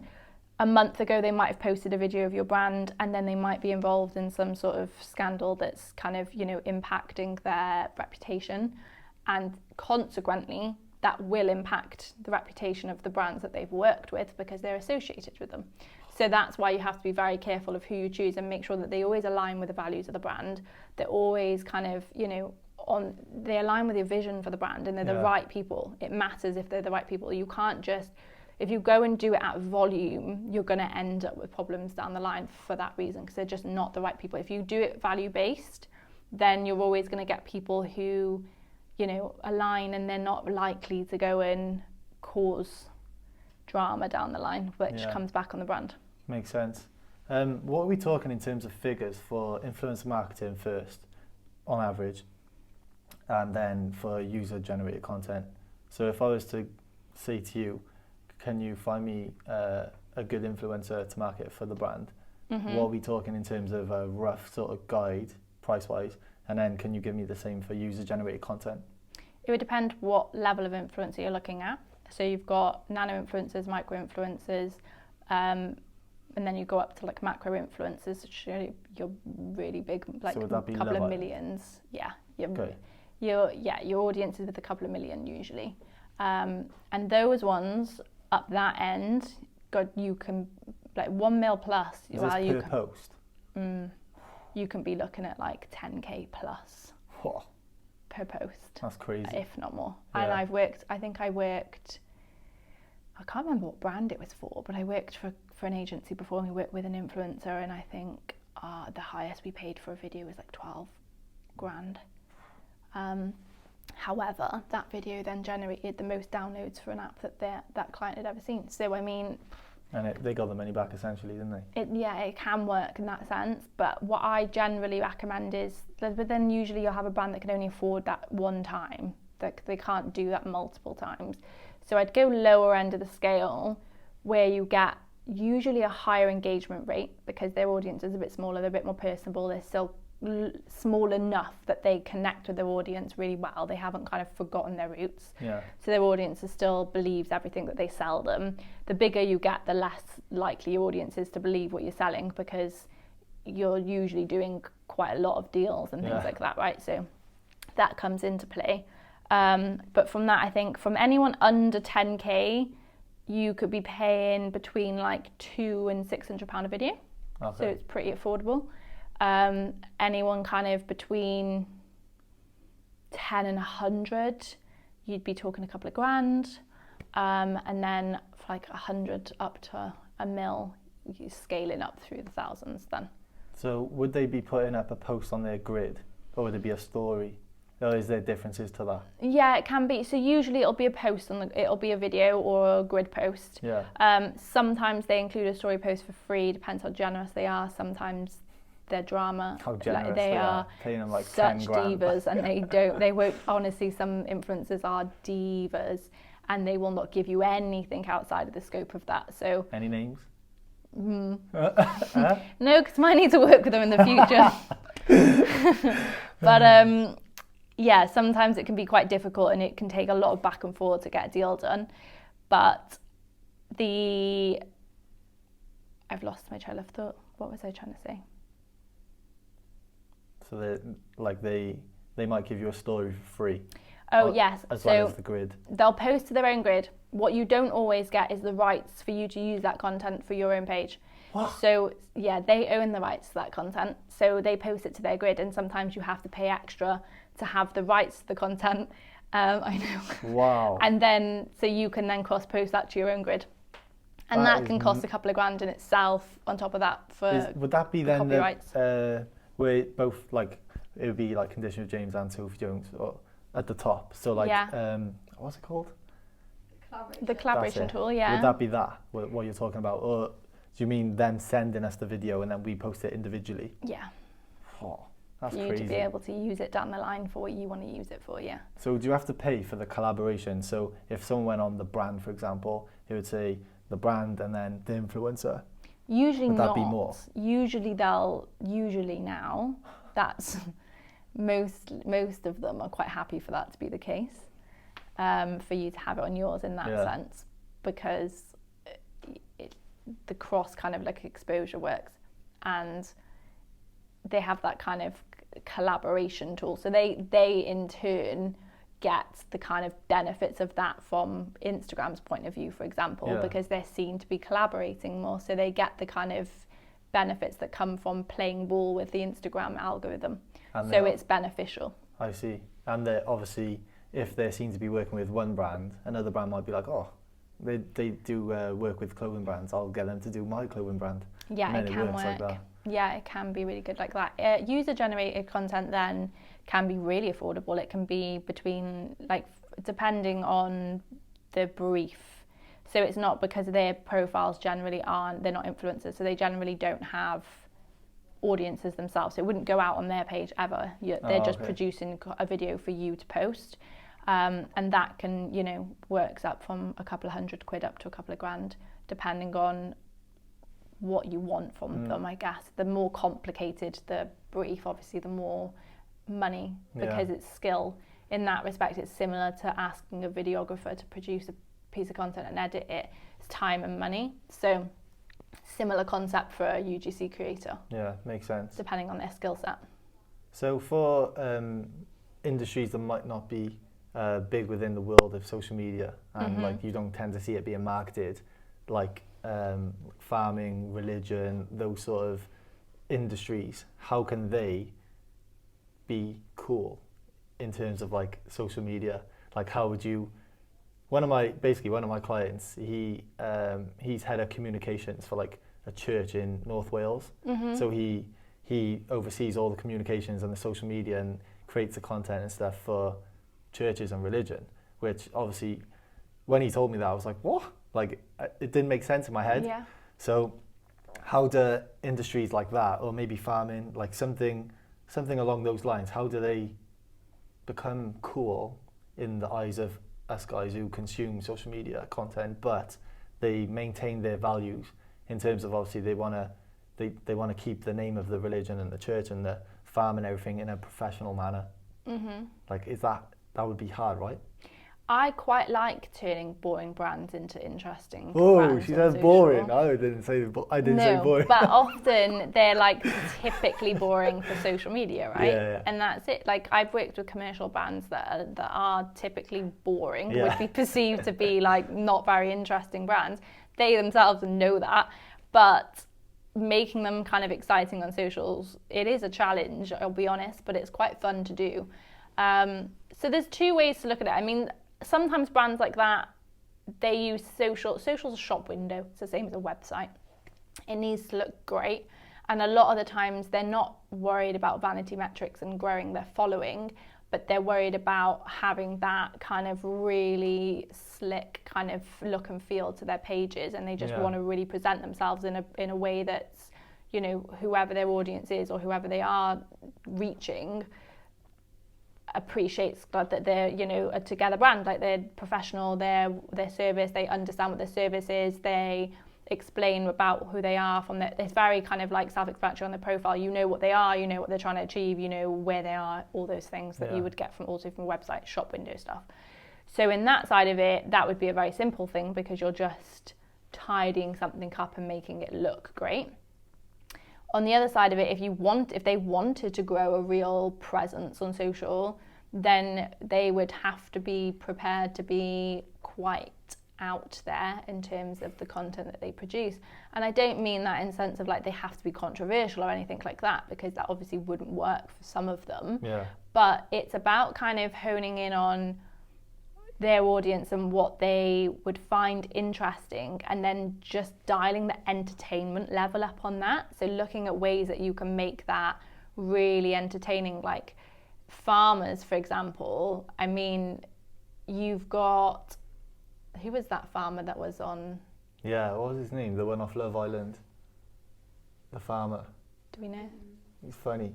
a month ago, they might have posted a video of your brand, and then they might be involved in some sort of scandal that's kind of, you know, impacting their reputation. And consequently, that will impact the reputation of the brands that they've worked with because they're associated with them. So that's why you have to be very careful of who you choose and make sure that they always align with the values of the brand. They're always kind of, you know, they align with your vision for the brand, and they're the right people. It matters if they're the right people. You can't just, if you go and do it at volume, you're going to end up with problems down the line for that reason, because they're just not the right people. If you do it value-based, then you're always going to get people who, you know, align, and they're not likely to go and cause drama down the line, which comes back on the brand. Makes sense. What are we talking in terms of figures for influencer marketing first, on average, and then for user-generated content? So if I was to say to you, can you find me a good influencer to market for the brand? Mm-hmm. What are we talking in terms of a rough sort of guide, price-wise? And then can you give me the same for user-generated content? It would depend what level of influencer you're looking at. So you've got nano-influencers, micro-influencers, and then you go up to like macro-influencers, which are your really big, like a couple of millions. Yeah. Your audience is with a couple of million usually. And those ones, up that end, God, you can, like 1 mil plus. Is this per post? You can be looking at like 10k plus per post. That's crazy. If not more. Yeah. And I can't remember what brand it was for, but I worked for an agency before, and we worked with an influencer, and I think the highest we paid for a video was like 12 grand. However, that video then generated the most downloads for an app that client had ever seen. So, I mean... And they got the money back, essentially, didn't they? It can work in that sense. But what I generally recommend is... But then usually you'll have a brand that can only afford that one time. They can't do that multiple times. So I'd go lower end of the scale, where you get usually a higher engagement rate because their audience is a bit smaller, they're a bit more personable, they're still small enough that they connect with their audience really well. They haven't kind of forgotten their roots. Yeah. So their audience still believes everything that they sell them. The bigger you get, the less likely your audience is to believe what you're selling, because you're usually doing quite a lot of deals and things like that, right? So that comes into play. But from that, I think from anyone under 10k, you could be paying between like £200 and £600 a video. Okay. So it's pretty affordable. Anyone kind of between 10 and 100, you'd be talking a couple of grand. And then for like 100 up to a mil, you're scaling up through the thousands then. So would they be putting up a post on their grid, or would it be a story? Or is there differences to that? Yeah, it can be. So usually it'll be a post it'll be a video or a grid post. Yeah. Sometimes they include a story post for free, depends how generous they are. Sometimes they're drama. How generous like, they are. Paying them like such 10 grand. divas, and they won't, honestly, some influencers are divas and they will not give you anything outside of the scope of that. So any names? No, because I need to work with them in the future. But yeah, sometimes it can be quite difficult and it can take a lot of back and forth to get a deal done. But I've lost my trail of thought. What was I trying to say? So they might give you a story for free. Oh, yes. As well as the grid. They'll post to their own grid. What you don't always get is the rights for you to use that content for your own page. What? So, yeah, they own the rights to that content. So they post it to their grid, and sometimes you have to pay extra to have the rights to the content. I know. Wow. And then, so you can then cross-post that to your own grid. And that can cost a couple of grand in itself on top of that for would that be then copyrights. Where both, like, it would be like Condition of James and Sophie Jones or at the top. So like, what's it called? The collaboration tool, yeah. Would that be that, what you're talking about? Or do you mean them sending us the video and then we post it individually? Yeah. Oh, that's for you crazy. To be able to use it down the line for what you want to use it for, yeah. So do you have to pay for the collaboration? So if someone went on the brand, for example, it would say the brand and then the influencer. Usually would that not. Be more? Usually now, that's most of them are quite happy for that to be the case, for you to have it on yours in that sense, because the cross kind of like exposure works, and they have that kind of collaboration tool. So they in turn get the kind of benefits of that from Instagram's point of view, for example, because they're seen to be collaborating more. So they get the kind of benefits that come from playing ball with the Instagram algorithm. And so it's beneficial. I see. And obviously, if they're seen to be working with one brand, another brand might be like, oh, they do work with clothing brands, I'll get them to do my clothing brand. Yeah, it can work. Like that. Yeah, it can be really good like that. User-generated content then can be really affordable. It can be between, like, depending on the brief. So it's not because their profiles generally they're not influencers, so they generally don't have audiences themselves. So it wouldn't go out on their page ever. They're just producing a video for you to post. And that can, works up from a couple of £100 up to a couple of grand, depending on what you want from them, I guess. The more complicated the brief, obviously, the more money, because it's skill. In that respect, it's similar to asking a videographer to produce a piece of content and edit it. It's time and money. So similar concept for a UGC creator. Yeah, makes sense. Depending on their skill set. So for industries that might not be big within the world of social media, and like you don't tend to see it being marketed, like farming, religion, those sort of industries, how can they be cool in terms of like social media? Like how would you, one of my clients, he's head of communications for like a church in North Wales. So he oversees all the communications and the social media and creates the content and stuff for churches and religion, which obviously when he told me that, I was like, what? Like, it didn't make sense in my head. Yeah. So how do industries like that, or maybe farming, like something along those lines, how do they become cool in the eyes of us guys who consume social media content, but they maintain their values in terms of, obviously they want to keep the name of the religion and the church and the farm and everything in a professional manner. Like, that would be hard, right? I quite like turning boring brands into interesting Oh, brands she on said social. boring. I didn't say boring. But often they're like typically boring for social media, right? Yeah. And that's it. Like I've worked with commercial brands that are typically boring, would be perceived to be like not very interesting brands. They themselves know that, but making them kind of exciting on socials, it is a challenge, I'll be honest, but it's quite fun to do. So there's two ways to look at it. I mean, sometimes brands like that, they use social's a shop window. It's the same as a website. It needs to look great. And a lot of the times they're not worried about vanity metrics and growing their following, but they're worried about having that kind of really slick kind of look and feel to their pages. And they just want to really present themselves in a way that's, you know, whoever their audience is or whoever they are reaching appreciates that they're, you know, a together brand, like they're professional, their service, they understand what their service is, they explain about who they are from their, it's very kind of like self-explanatory on their profile. You know what they are, you know what they're trying to achieve, you know where they are, all those things that you would get from a website, shop window stuff. So in that side of it, that would be a very simple thing because you're just tidying something up and making it look great. On the other side of it, if they wanted to grow a real presence on social, then they would have to be prepared to be quite out there in terms of the content that they produce. And I don't mean that in the sense of like they have to be controversial or anything like that, because that obviously wouldn't work for some of them. Yeah. But it's about kind of honing in on their audience and what they would find interesting, and then just dialing the entertainment level up on that. So looking at ways that you can make that really entertaining, like farmers, for example. I mean, you've got, who was that farmer that was on? Yeah, what was his name? The one off Love Island. The farmer. Do we know? He's funny.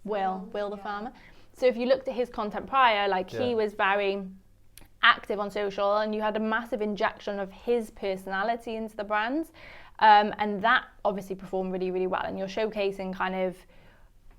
Will the farmer. So if you looked at his content prior, like he was very active on social, and you had a massive injection of his personality into the brands, and that obviously performed really, really well. And you're showcasing kind of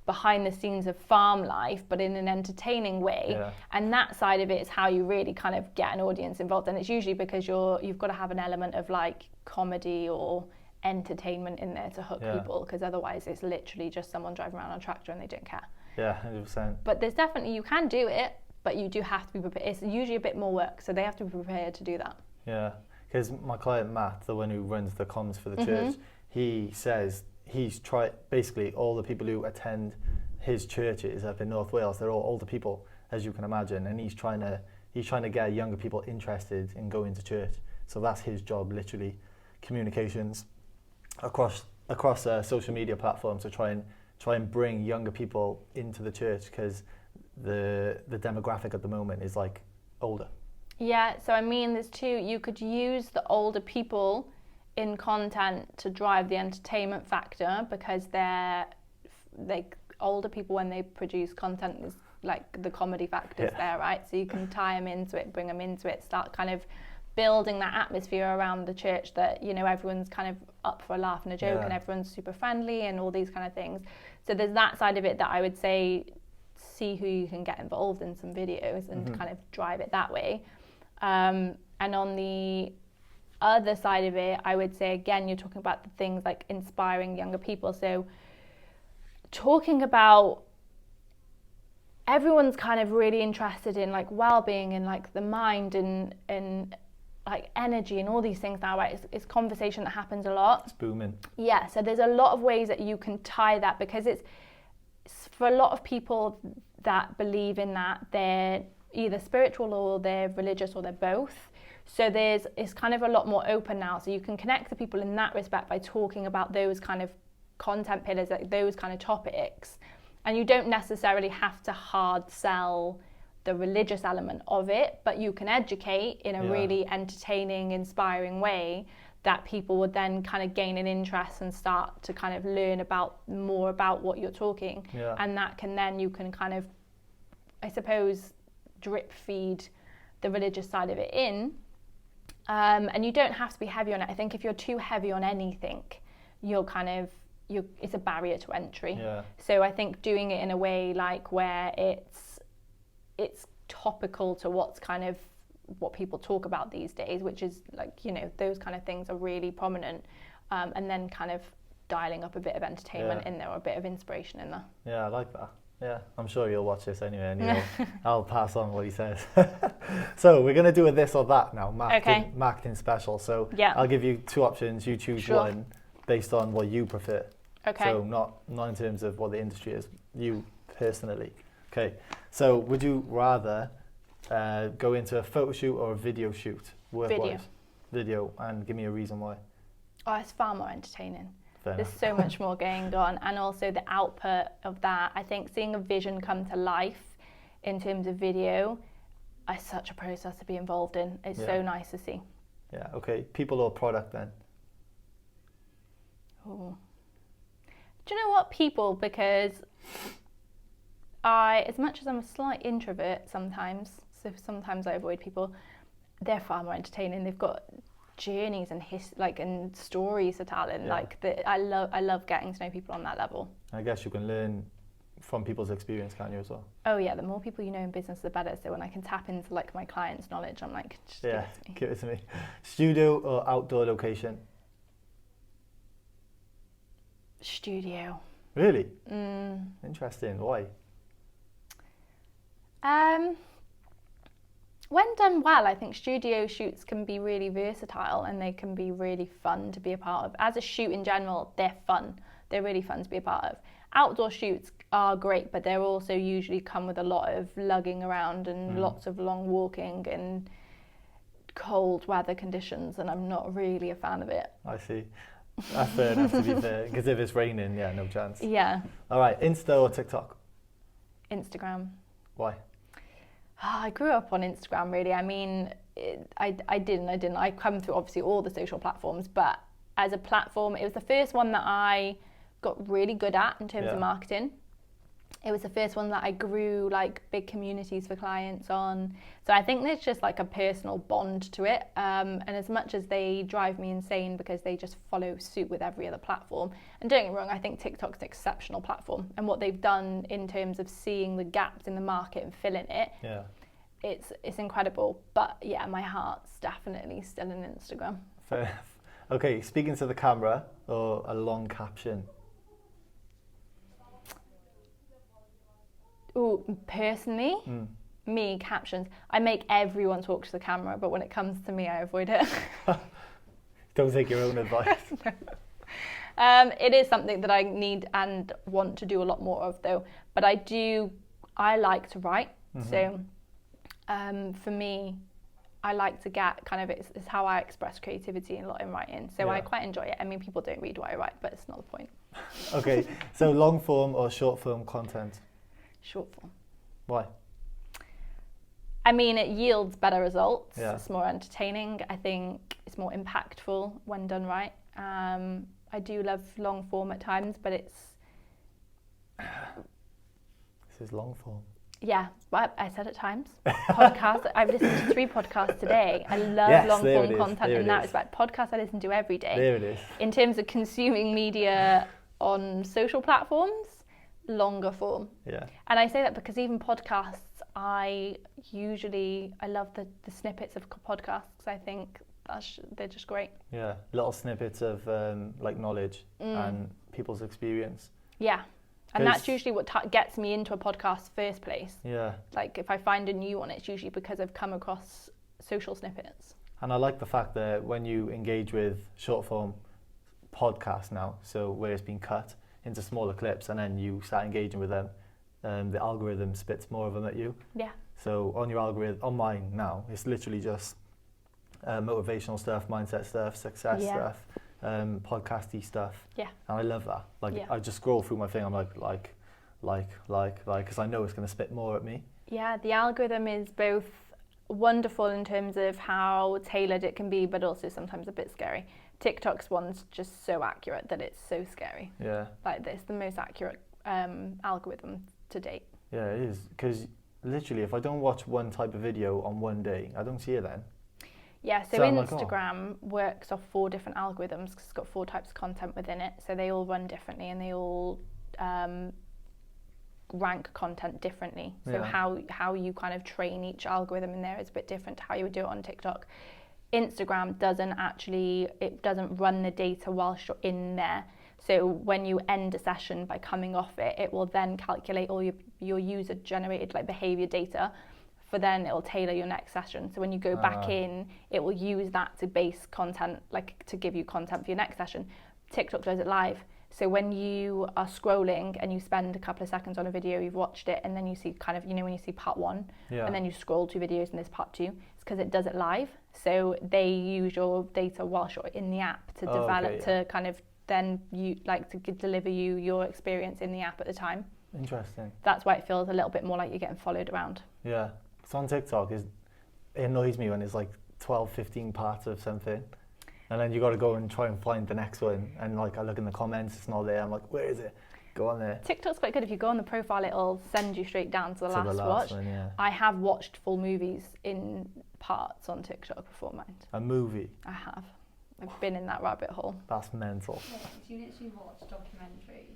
behind the scenes of farm life, but in an entertaining way. Yeah. And that side of it is how you really kind of get an audience involved. And it's usually because you've got to have an element of like comedy or entertainment in there to hook people, because otherwise it's literally just someone driving around on a tractor and they don't care. Yeah, 100%. But there's definitely, you can do it, but you do have to be prepared. It's usually a bit more work, so they have to be prepared to do that. Yeah, because my client Matt, the one who runs the comms for the church, he says he's tried, basically all the people who attend his churches up in North Wales, they're all older people, as you can imagine, and he's trying to get younger people interested in going to church. So that's his job, literally, communications across social media platforms to try and bring younger people into the church, because the demographic at the moment is like older. Yeah, so I mean, there's two. You could use the older people in content to drive the entertainment factor, because they're like older people, when they produce content, is like the comedy factor's there, right? So you can tie them into it, bring them into it, start kind of building that atmosphere around the church that, you know, everyone's kind of up for a laugh and a joke, and everyone's super friendly and all these kind of things. So there's that side of it that I would say, see who you can get involved in some videos and kind of drive it that way. And on the other side of it, I would say, again, you're talking about the things like inspiring younger people. So talking about, everyone's kind of really interested in like well-being and like the mind and like energy and all these things now, right? It's conversation that happens a lot. It's booming. Yeah, so there's a lot of ways that you can tie that, because it's for a lot of people that believe in that, they're either spiritual or they're religious or they're both. So it's kind of a lot more open now. So you can connect the people in that respect by talking about those kind of content pillars, like those kind of topics. And you don't necessarily have to hard sell the religious element of it, but you can educate in a really entertaining, inspiring way that people would then kind of gain an interest and start to kind of learn more about what you're talking. Yeah. And that can then, you can kind of, I suppose, drip feed the religious side of it in. And you don't have to be heavy on it. I think if you're too heavy on anything, it's a barrier to entry. Yeah. So I think doing it in a way like where it's topical to what's kind of what people talk about these days, which is like, you know, those kind of things are really prominent, and then kind of dialing up a bit of entertainment in there, or a bit of inspiration in there. Yeah, I like that. Yeah, I'm sure you'll watch this anyway, and I'll pass on what he says. So we're going to do a this or that now, marketing special. So I'll give you 2 options, you choose one based on what you prefer. Okay. So not in terms of what the industry is, you personally. Okay, so would you rather go into a photo shoot or a video shoot? Video, and give me a reason why. Oh, it's far more entertaining. There's so much more going on, and also the output of that. I think seeing a vision come to life in terms of video is such a process to be involved in. It's so nice to see. Yeah, okay. People or product then? Oh. Do you know what? People, because as much as I'm a slight introvert sometimes, so sometimes I avoid people, they're far more entertaining. They've got journeys and and stories to tell, and I love getting to know people on that level. I guess you can learn from people's experience, can't you, as well? Oh yeah, the more people you know in business, the better. So when I can tap into like my clients' knowledge, I'm like, just give it to me. Studio or outdoor location? Studio. Really? Interesting. Why? When done well, I think studio shoots can be really versatile, and they can be really fun to be a part of. As a shoot in general, they're fun. They're really fun to be a part of. Outdoor shoots are great, but they also usually come with a lot of lugging around and lots of long walking and cold weather conditions, and I'm not really a fan of it. I see. That's fair enough, to be fair, because if it's raining, no chance. Yeah. All right, Insta or TikTok? Instagram. Why? I grew up on Instagram, really. I mean, I didn't. I come through, obviously, all the social platforms, but as a platform, it was the first one that I got really good at in terms of marketing. It was the first one that I grew like big communities for clients on. So I think there's just like a personal bond to it. And as much as they drive me insane because they just follow suit with every other platform. And don't get me wrong, I think TikTok's an exceptional platform. And what they've done in terms of seeing the gaps in the market and filling it, it's incredible. But yeah, my heart's definitely still in Instagram. Fair enough. Okay, speaking to the camera or a long caption? Ooh, personally, me, captions. I make everyone talk to the camera, but when it comes to me, I avoid it. Don't take your own advice. No. It is something that I need and want to do a lot more of, though. But I like to write. So for me, I like to get kind of, it's how I express creativity a lot in writing. So I quite enjoy it. I mean, people don't read what I write, but it's not the point. Okay, so long form or short form content? Short form. Why? I mean, it yields better results. Yeah. It's more entertaining. I think it's more impactful when done right. I do love long form at times, but it's... This is long form. Yeah, well, I said at times. Podcasts. I've listened to 3 podcasts today. I love long form content in that respect. Podcasts I listen to every day. There it is. In terms of consuming media on social platforms, longer form. Yeah. And I say that because even podcasts, I love the snippets of podcasts. I think they're just great. Yeah, little snippets of like knowledge and people's experience. Yeah. And that's usually what gets me into a podcast first place. Yeah. Like if I find a new one, it's usually because I've come across social snippets. And I like the fact that when you engage with short form podcasts now, so where it's been cut into smaller clips and then you start engaging with them, the algorithm spits more of them at you. Yeah. So on your algorithm, on mine now, it's literally just motivational stuff, mindset stuff, success stuff, podcasty stuff. Yeah. And I love that. I just scroll through my thing, I'm like, because I know it's going to spit more at me. Yeah, the algorithm is both wonderful in terms of how tailored it can be, but also sometimes a bit scary. TikTok's one's just so accurate that it's so scary. Yeah. Like it's the most accurate algorithm to date. Yeah, it is. Because literally, if I don't watch one type of video on one day, I don't see it then. Yeah, so Instagram works off 4 different algorithms because it's got 4 types of content within it. So they all run differently and they all rank content differently. So how you kind of train each algorithm in there is a bit different to how you would do it on TikTok. Instagram doesn't run the data whilst you're in there. So when you end a session by coming off it, it will then calculate all your user generated like behavior data, for then it'll tailor your next session. So when you go back in, it will use that to base content, like to give you content for your next session. TikTok does it live. So when you are scrolling and you spend a couple of seconds on a video, you've watched it, and then you see kind of, you know, when you see part 1, and then you scroll 2 videos and there's part 2, it's because it does it live. So they use your data whilst you're in the app to develop, to kind of then you like to deliver you your experience in the app at the time. Interesting. That's why it feels a little bit more like you're getting followed around. Yeah. Because on TikTok, it annoys me when it's like 12, 15 parts of something. And then you got to go and try and find the next one. And like I look in the comments, it's not there. I'm like, where is it? Go on there. TikTok's quite good. If you go on the profile, it'll send you straight down to the last watch. One, yeah. I have watched full movies in parts on TikTok before, mind. A movie? I have. I've been in that rabbit hole. That's mental. Yeah, do you literally watch documentaries?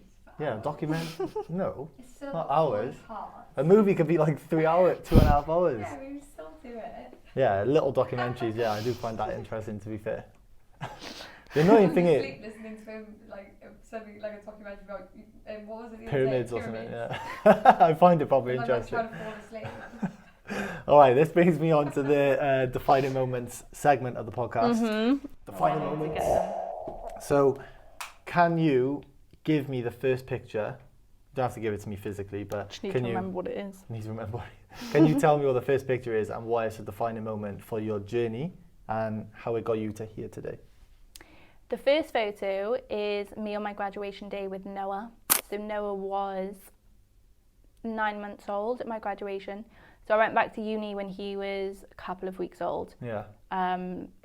No, It's still not hours. Parts. A movie could be like 3 hours, 2.5 hours. Yeah, we still do it. Yeah, little documentaries. Yeah, I do find that interesting, to be fair. The annoying thing is, sleep listening to him like something like a documentary about what was it? The pyramids other or day? something. Yeah, I find it probably And interesting. I'm like trying to fall asleep. All right, this brings me on to the defining moments segment of the podcast. Defining moments. So, can you give me the first picture? You don't have to give it to me physically, but Just need can to you remember what it is. need to remember? Can you tell me what the first picture is and why it's a defining moment for your journey and how it got you to here today? The first photo is me on my graduation day with Noah. So Noah was 9 months old at my graduation. So I went back to uni when he was a couple of weeks old. Yeah.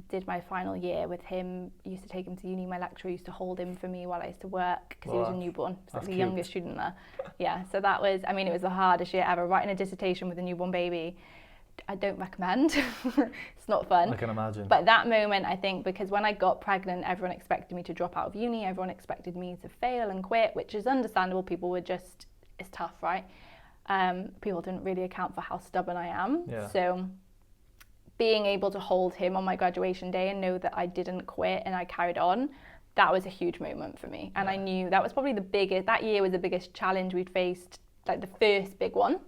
Did my final year with him. Used to take him to uni. My lecturer used to hold him for me while I used to work because he was a newborn. So like the youngest student there. Yeah, so that was, I mean, it was the hardest year ever. Writing a dissertation with a newborn baby, I don't recommend. It's not fun. I can imagine. But that moment, I think, because when I got pregnant, everyone expected me to drop out of uni. Everyone expected me to fail and quit, which is understandable. People were just, it's tough, right? People didn't really account for how stubborn I am. Yeah. So being able to hold him on my graduation day and know that I didn't quit and I carried on, that was a huge moment for me. And I knew that was probably the biggest, that year was the biggest challenge we'd faced, like the first big one.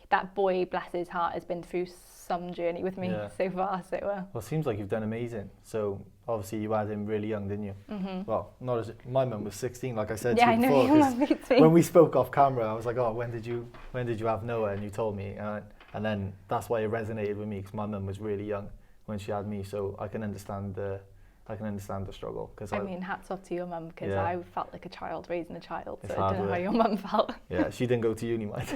That boy, bless his heart, has been through some journey with me so far. So well, it seems like you've done amazing. So obviously you had him really young, didn't you? Well, not as my mum was 16, like I said to you before. Yeah, I know, your mum beats me. When we spoke off camera, I was like, oh, when did you have Noah? And you told me, and then that's why it resonated with me, because my mum was really young when she had me. So I can understand the struggle. Cause I mean, hats off to your mum, because I felt like a child raising a child. It's so I don't know how your mum felt. Yeah, she didn't go to uni, mate.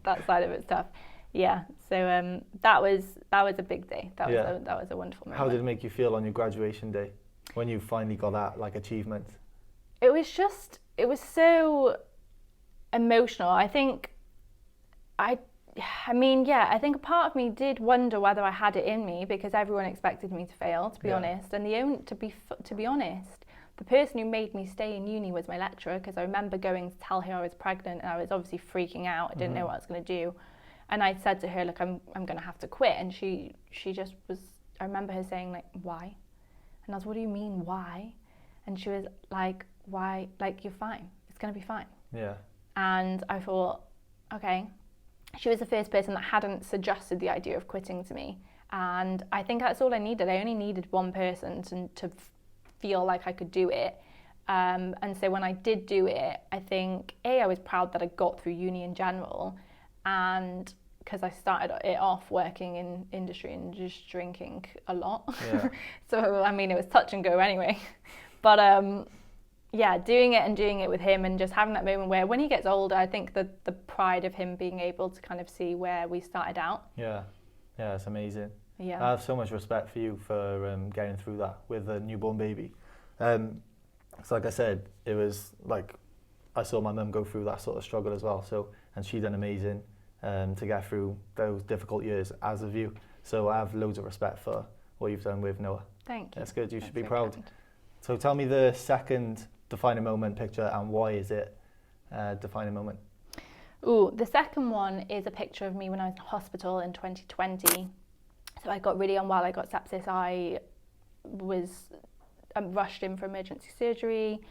That side of it's tough. Yeah, so that was a big day. That was a wonderful moment. How did it make you feel on your graduation day when you finally got that like achievement? It was so emotional. I think I think a part of me did wonder whether I had it in me, because everyone expected me to fail, to be honest. And to be honest, the person who made me stay in uni was my lecturer, because I remember going to tell her I was pregnant and I was obviously freaking out. I didn't know what I was going to do. And I said to her, look, I'm going to have to quit. And she just was, I remember her saying, like, why? And I was, what do you mean, why? And she was like, why? Like, you're fine. It's going to be fine. Yeah. And I thought, okay. She was the first person that hadn't suggested the idea of quitting to me. And I think that's all I needed. I only needed one person to feel like I could do it. And so when I did do it, I think, I was proud that I got through uni in general. And because I started it off working in industry and just drinking a lot. Yeah. So, I mean, it was touch and go anyway. But doing it with him and just having that moment where when he gets older, I think the pride of him being able to kind of see where we started out. Yeah, it's amazing. Yeah. I have so much respect for you for getting through that with a newborn baby. So like I said, it was like I saw my mum go through that sort of struggle as well. So, and she done amazing to get through those difficult years as of you. So I have loads of respect for what you've done with Noah. Thank you. That's good. You should be proud. Kind. So tell me the second defining moment picture and why is it defining moment? Ooh, the second one is a picture of me when I was in hospital in 2020. So I got really unwell. I got sepsis. I was rushed in for emergency surgery.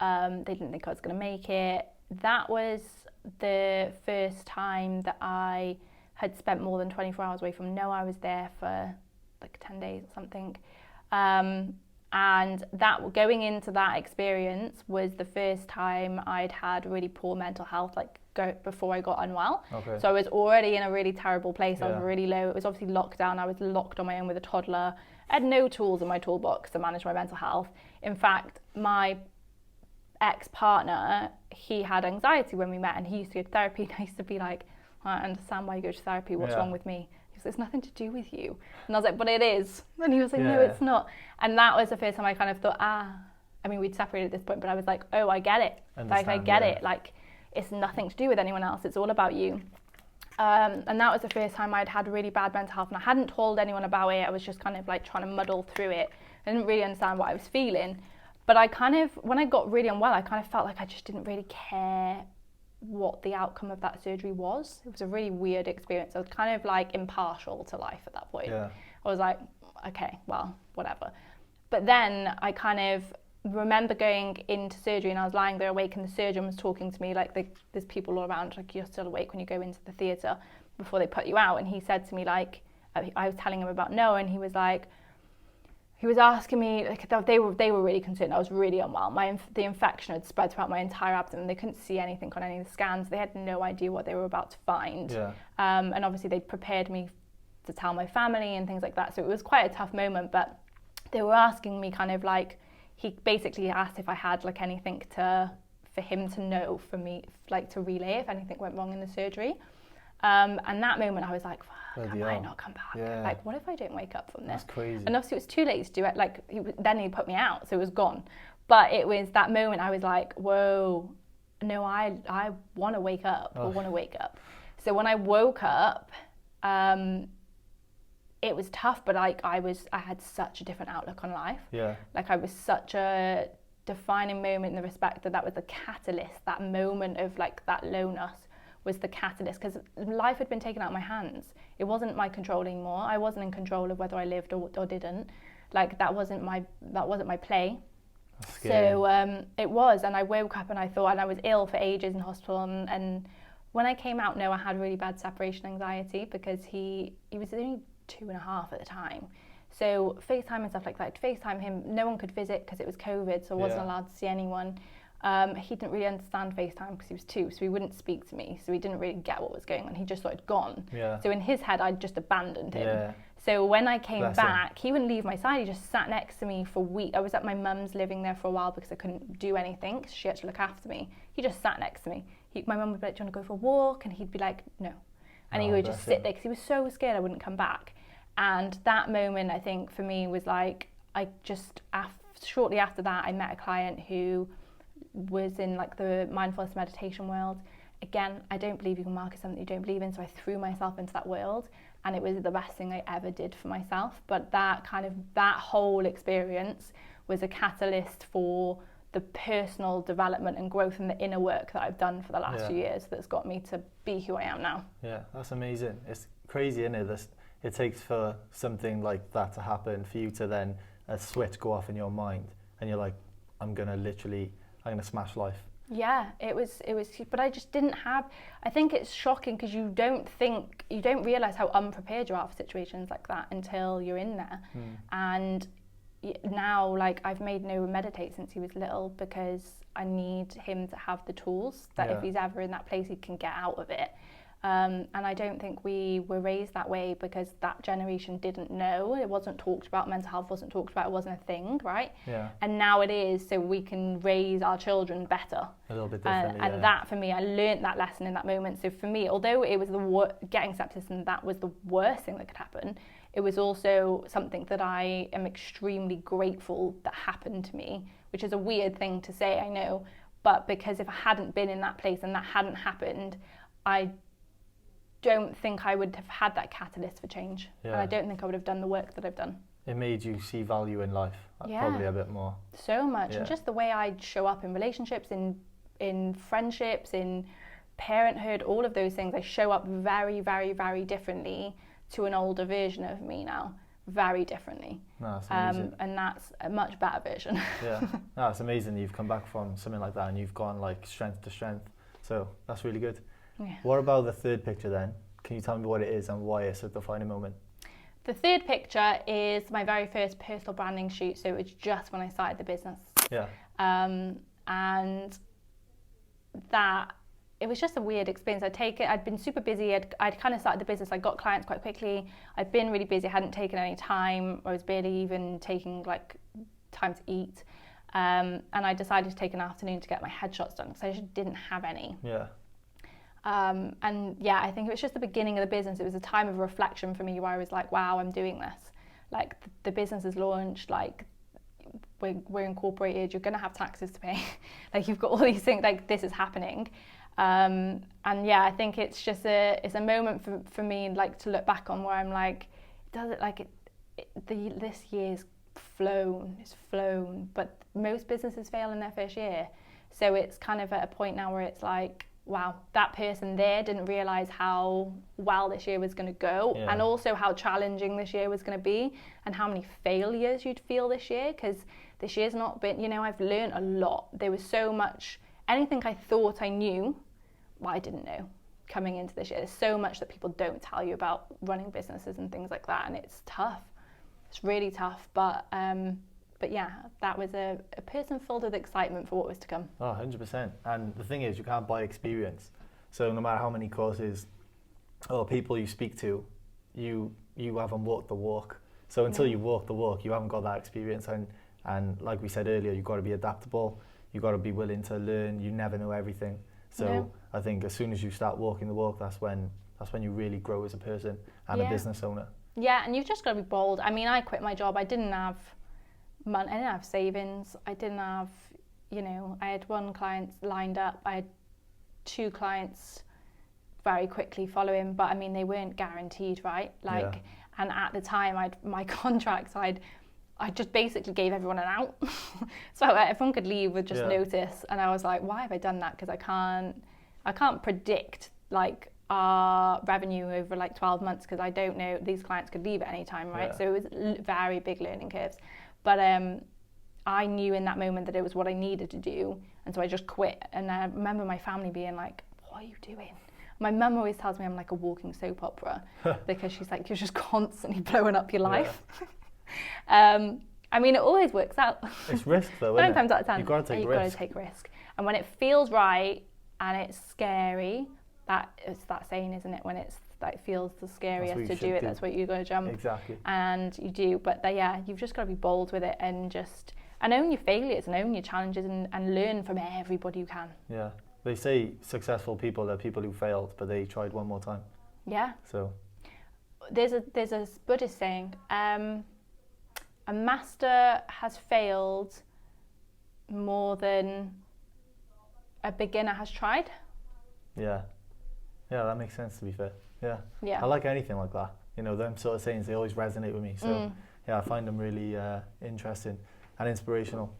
They didn't think I was going to make it. That was the first time that I had spent more than 24 hours away from. No, I was there for like 10 days or something. And that going into that experience was the first time I'd had really poor mental health, like before I got unwell. Okay. So I was already in a really terrible place. Yeah. I was really low. It was obviously lockdown. I was locked on my own with a toddler. I had no tools in my toolbox to manage my mental health. In fact, my ex-partner, he had anxiety when we met, and he used to go to therapy, and I used to be like, I understand why you go to therapy, what's wrong with me? He was like, it's nothing to do with you. And I was like, but it is. And he was like, no, it's not. And that was the first time I kind of thought, I mean, we'd separated at this point, but I was like, oh, I get it. Like, I get it. Like, it's nothing to do with anyone else. It's all about you. And that was the first time I'd had really bad mental health, and I hadn't told anyone about it. I was just kind of like trying to muddle through it. I didn't really understand what I was feeling. But I kind of, when I got really unwell, I kind of felt like I just didn't really care what the outcome of that surgery was. It was a really weird experience. I was kind of like impartial to life at that point. I was like, okay, well, whatever. But then I kind of remember going into surgery, and I was lying there awake, and the surgeon was talking to me like, there's people all around, like, you're still awake when you go into the theatre before they put you out. And he said to me, like, I was telling him about Noah, and he was like, he was asking me, like, they were really concerned. I was really unwell. The infection had spread throughout my entire abdomen. They couldn't see anything on any of the scans. They had no idea what they were about to find. And obviously they'd prepared me to tell my family and things like that. So it was quite a tough moment, but they were asking me kind of like, he basically asked if I had like anything for him to know, for me, like to relay if anything went wrong in the surgery. And that moment I was like, fuck, I might not come back. Like, what if I don't wake up from this? That's crazy. And obviously it was too late to do it. Like, then he put me out, so it was gone. But it was that moment I was like, whoa, no, I want to wake up. I want to wake up. So when I woke up, it was tough, but like I had such a different outlook on life. Like, I was such a defining moment in the respect that was the catalyst. That moment of like that lowness was the catalyst, because life had been taken out of my hands. It wasn't my control anymore. I wasn't in control of whether I lived or didn't. Like, that wasn't my play. So it was, and I woke up and I thought, and I was ill for ages in hospital, and when I came out, Noah had really bad separation anxiety, because he was only 2.5 at the time. So FaceTime and stuff like that, I'd FaceTime him. No one could visit because it was COVID, so I wasn't allowed to see anyone. He didn't really understand FaceTime because he was 2, so he wouldn't speak to me. So he didn't really get what was going on. He just thought I'd gone. So in his head, I'd just abandoned him. So when I came back, he wouldn't leave my side. He just sat next to me for weeks. I was at my mum's living there for a while because I couldn't do anything. She had to look after me. He just sat next to me. My mum would be like, do you want to go for a walk? And he'd be like, no. And he would just sit there because he was so scared I wouldn't come back. And that moment, I think, for me was like, shortly after that, I met a client who was in like the mindfulness meditation world. Again, I don't believe you can market something you don't believe in, so I threw myself into that world, and it was the best thing I ever did for myself. But that whole experience was a catalyst for the personal development and growth and the inner work that I've done for the last few years that's got me to be who I am now. Yeah, that's amazing. It's crazy, isn't it? It takes for something like that to happen for you to then a switch go off in your mind, and you're like, I'm gonna smash life. Yeah, it was, but I just didn't have, I think it's shocking because you don't realise how unprepared you are for situations like that until you're in there. And now, like, I've made Noah meditate since he was little because I need him to have the tools that if he's ever in that place, he can get out of it. And I don't think we were raised that way because that generation didn't know. It wasn't talked about. Mental health wasn't talked about. It wasn't a thing, right? Yeah. And now it is, so we can raise our children better. A little bit differently, and that, for me, I learned that lesson in that moment. So for me, although it was getting sepsis and that was the worst thing that could happen, it was also something that I am extremely grateful that happened to me, which is a weird thing to say, I know. But because if I hadn't been in that place and that hadn't happened, I don't think I would have had that catalyst for change. And I don't think I would have done the work that I've done. It made you see value in life, probably a bit more. So much. And just the way I show up in relationships, in in friendships, in parenthood, all of those things. I show up very, very, very differently to an older version of me now. Very differently. No, that's amazing. And that's a much better version. Yeah, no, it's amazing you've come back from something like that and you've gone like strength to strength. So that's really good. Yeah. What about the third picture then? Can you tell me what it is and why it's a defining moment? The third picture is my very first personal branding shoot. So it was just when I started the business. Yeah. And that, it was just a weird experience. I'd been super busy. I'd kind of started the business. I got clients quite quickly. I'd been really busy. I hadn't taken any time. I was barely even taking like time to eat. And I decided to take an afternoon to get my headshots done because I just didn't have any. Yeah. And yeah, I think it was just the beginning of the business. It was a time of reflection for me where I was like, wow, I'm doing this. Like the business is launched, like we're incorporated, you're going to have taxes to pay. Like you've got all these things, like this is happening. And yeah, I think it's just it's a moment for me like to look back on where I'm like, this year's it's flown, but most businesses fail in their first year. So it's kind of at a point now where it's like, wow, that person there didn't realize how well this year was going to go, and also how challenging this year was going to be, and how many failures you'd feel this year, because this year's not been, I've learned a lot. There was so much, anything I thought I knew, I didn't know coming into this year. There's so much that people don't tell you about running businesses and things like that, and it's tough. It's really tough, but yeah, that was a person filled with excitement for what was to come. Oh, 100%. And the thing is, you can't buy experience. So no matter how many courses or people you speak to, you haven't walked the walk. So until you walk the walk, you haven't got that experience. And like we said earlier, you've got to be adaptable. You've got to be willing to learn. You never know everything. So I think as soon as you start walking the walk, that's when you really grow as a person and a business owner. Yeah, and you've just got to be bold. I mean, I quit my job. I didn't have money. I didn't have savings. I didn't have, I had one client lined up. I had 2 clients very quickly following, but I mean, they weren't guaranteed, right? And at the time, my contracts, I just basically gave everyone an out. So everyone could leave with just notice. And I was like, why have I done that? Because I can't predict like our revenue over like 12 months because I don't know, these clients could leave at any time, right? So it was very big learning curves. But I knew in that moment that it was what I needed to do. And so I just quit. And I remember my family being like, what are you doing? My mum always tells me I'm like a walking soap opera because she's like, you're just constantly blowing up your life. I mean, it always works out. It's risk though, 9 times out of 10, you've got to take risk. Got to take risk. And when it feels right and it's scary, it's that saying, isn't it? When it's like feels the scariest to do it, that's what you're going to jump. Exactly. And you do, but you've just got to be bold with it and own your failures and own your challenges and learn from everybody you can. Yeah. They say successful people are people who failed, but they tried one more time. Yeah. So there's a Buddhist saying, a master has failed more than a beginner has tried. Yeah. Yeah, that makes sense, to be fair. Yeah. I like anything like that. Them sort of sayings, they always resonate with me. So yeah, I find them really interesting and inspirational.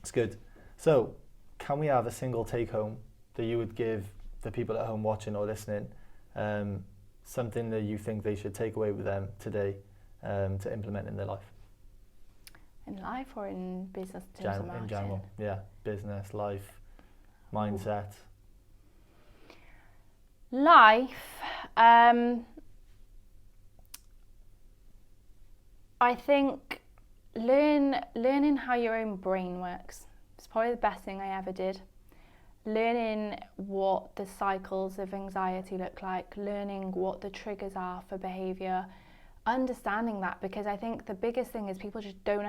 It's good. So can we have a single take home that you would give the people at home watching or listening, something that you think they should take away with them today to implement in their life? In life or in business? In general, yeah. Business, life, mindset. Life, I think learning how your own brain works is probably the best thing I ever did. Learning what the cycles of anxiety look like, learning what the triggers are for behaviour, understanding that, because I think the biggest thing is people just don't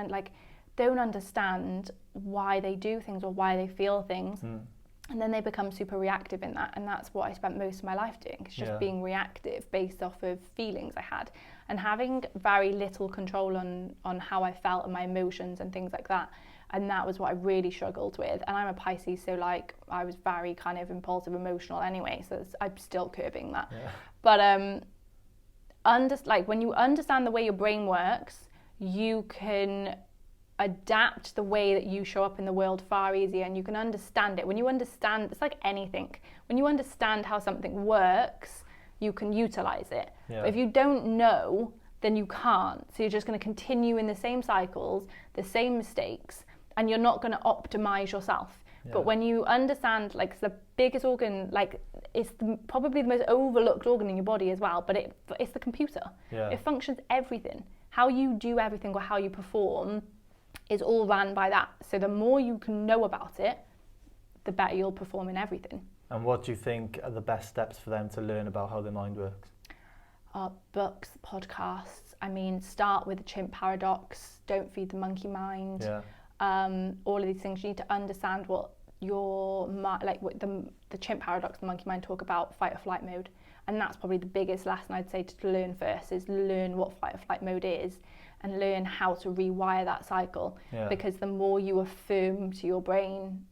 understand why they do things or why they feel things. And then they become super reactive in that, and that's what I spent most of my life doing. It's just being reactive based off of feelings I had, and having very little control on how I felt and my emotions and things like that. And that was what I really struggled with. And I'm a Pisces, so like I was very kind of impulsive, emotional anyway. So I'm still curbing that. Yeah. But when you understand the way your brain works, you can adapt the way that you show up in the world far easier, and you can understand it. When you understand, it's like anything. When you understand how something works, you can utilize it. Yeah. But if you don't know, then you can't. So you're just going to continue in the same cycles, the same mistakes, and you're not going to optimize yourself. Yeah. But when you understand, like, it's the biggest organ, like, it's probably the most overlooked organ in your body as well, but it's the computer. Yeah. It functions everything. How you do everything or how you perform is all ran by that. So the more you can know about it, the better you'll perform in everything. And what do you think are the best steps for them to learn about how their mind works? Books, podcasts. I mean, start with the chimp paradox. Don't feed the monkey mind. Yeah. All of these things, you need to understand what what the chimp paradox, the monkey mind talk about fight or flight mode. And that's probably the biggest lesson I'd say to learn first, is learn what fight or flight mode is and learn how to rewire that cycle. Yeah. Because the more you affirm to your brain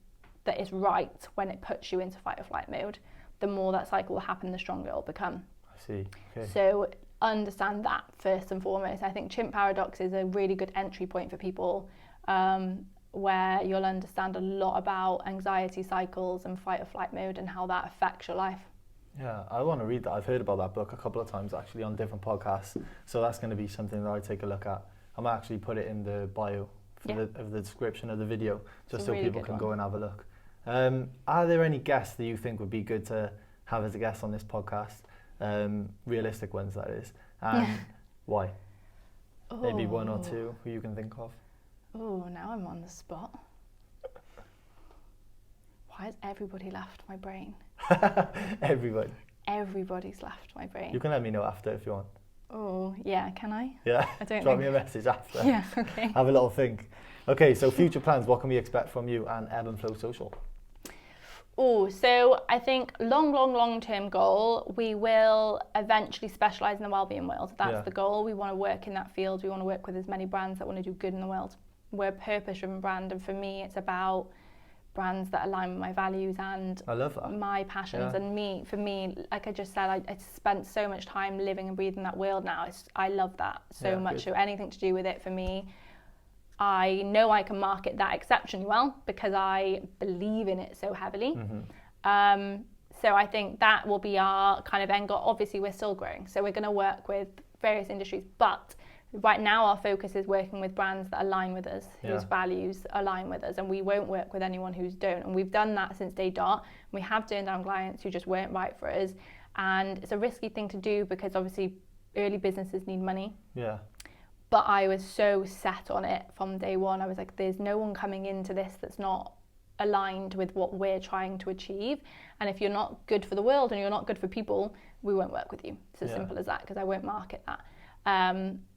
that it's right when it puts you into fight or flight mode, the more that cycle will happen, the stronger it'll become. I see. Okay. So understand that first and foremost. I think chimp paradox is a really good entry point for people, where you'll understand a lot about anxiety cycles and fight or flight mode and how that affects your life. Yeah, I want to read that. I've heard about that book a couple of times actually on different podcasts. So that's going to be something that I take a look at. I might actually put it in the bio of the description of the video, just so really people can go and have a look. Are there any guests that you think would be good to have as a guest on this podcast? Realistic ones, that is. And why? Maybe one or two who you can think of. Oh, now I'm on the spot. Why has everybody left my brain? Everybody. Everybody's left my brain. You can let me know after if you want. Oh, yeah, can I? Yeah. I don't Drop me a message after. Yeah, okay. Have a little think. Okay, so future plans, what can we expect from you and Ebb and Flow Social? Oh, so I think long-term goal, we will eventually specialise in the wellbeing world. That's the goal. We want to work in that field. We want to work with as many brands that want to do good in the world. We're a purpose-driven brand, and for me, it's about brands that align with my values and I love that. My passions. And for me, like I just said, I spent so much time living and breathing that world now. I love that so much. Good. So anything to do with it for me, I know I can market that exceptionally well because I believe in it so heavily. Mm-hmm. So I think that will be our kind of end goal. Obviously, we're still growing, so we're going to work with various industries, but right now our focus is working with brands that align with us, whose values align with us, and we won't work with anyone who's don't. And we've done that since day dot. We have turned down clients who just weren't right for us, and it's a risky thing to do because obviously early businesses need money. Yeah. But I was so set on it from day one. I was like, there's no one coming into this that's not aligned with what we're trying to achieve. And if you're not good for the world and you're not good for people, we won't work with you. It's as simple as that, because I won't market that.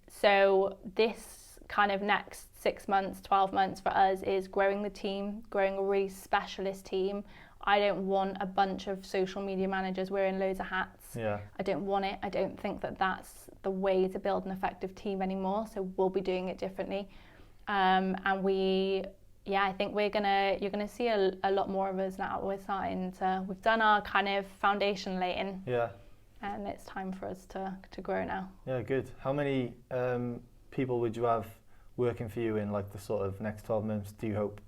So this kind of next 6 months, 12 months for us is growing the team, growing a really specialist team. I don't want a bunch of social media managers wearing loads of hats. Yeah. I don't want it. I don't think that that's the way to build an effective team anymore. So we'll be doing it differently. And I think you're gonna see a lot more of us now. We've done our kind of foundation laying. Yeah. And it's time for us to grow now. Yeah, good. How many people would you have working for you in like the sort of next 12 months, do you hope?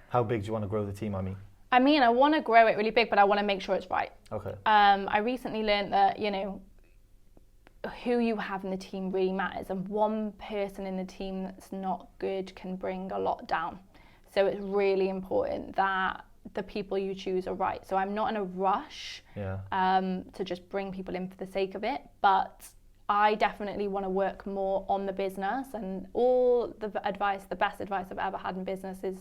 How big do you want to grow the team, I mean, I want to grow it really big, but I want to make sure it's right. Okay. I recently learned that, who you have in the team really matters, and one person in the team that's not good can bring a lot down. So it's really important that the people you choose are right. So I'm not in a rush to just bring people in for the sake of it, but I definitely want to work more on the business, and all the best advice I've ever had in business is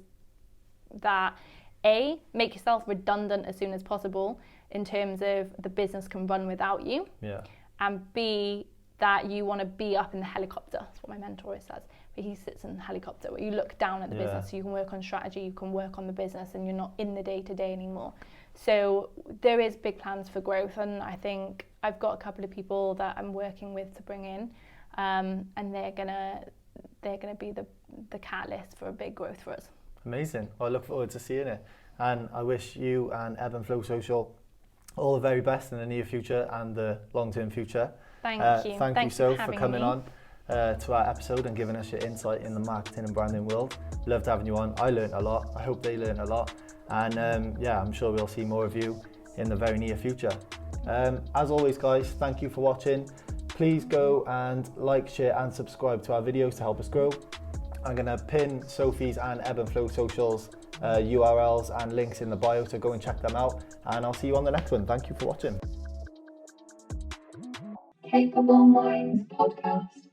that A, make yourself redundant as soon as possible in terms of the business can run without you. Yeah. And B, that you want to be up in the helicopter. That's what my mentor always says. But he sits in the helicopter where you look down at the business, so you can work on strategy, you can work on the business, and you're not in the day-to-day anymore. So there is big plans for growth, and I think I've got a couple of people that I'm working with to bring in, and they're gonna be the catalyst for a big growth for us. Amazing. Well, I look forward to seeing it. And I wish you and Ebb and Flow Social all the very best in the near future and the long-term future. Thank you. Thank you, Soph, for coming on. to our episode and giving us your insight in the marketing and branding world. Loved having you on. I learned a lot. I hope they learned a lot. And yeah, I'm sure we'll see more of you in the very near future. As always, guys, thank you for watching. Please go and like, share and subscribe to our videos to help us grow. I'm going to pin Sophie's and Ebb and Flow socials URLs and links in the bio, so go and check them out, and I'll see you on the next one. Thank you for watching. Capable Minds Podcast.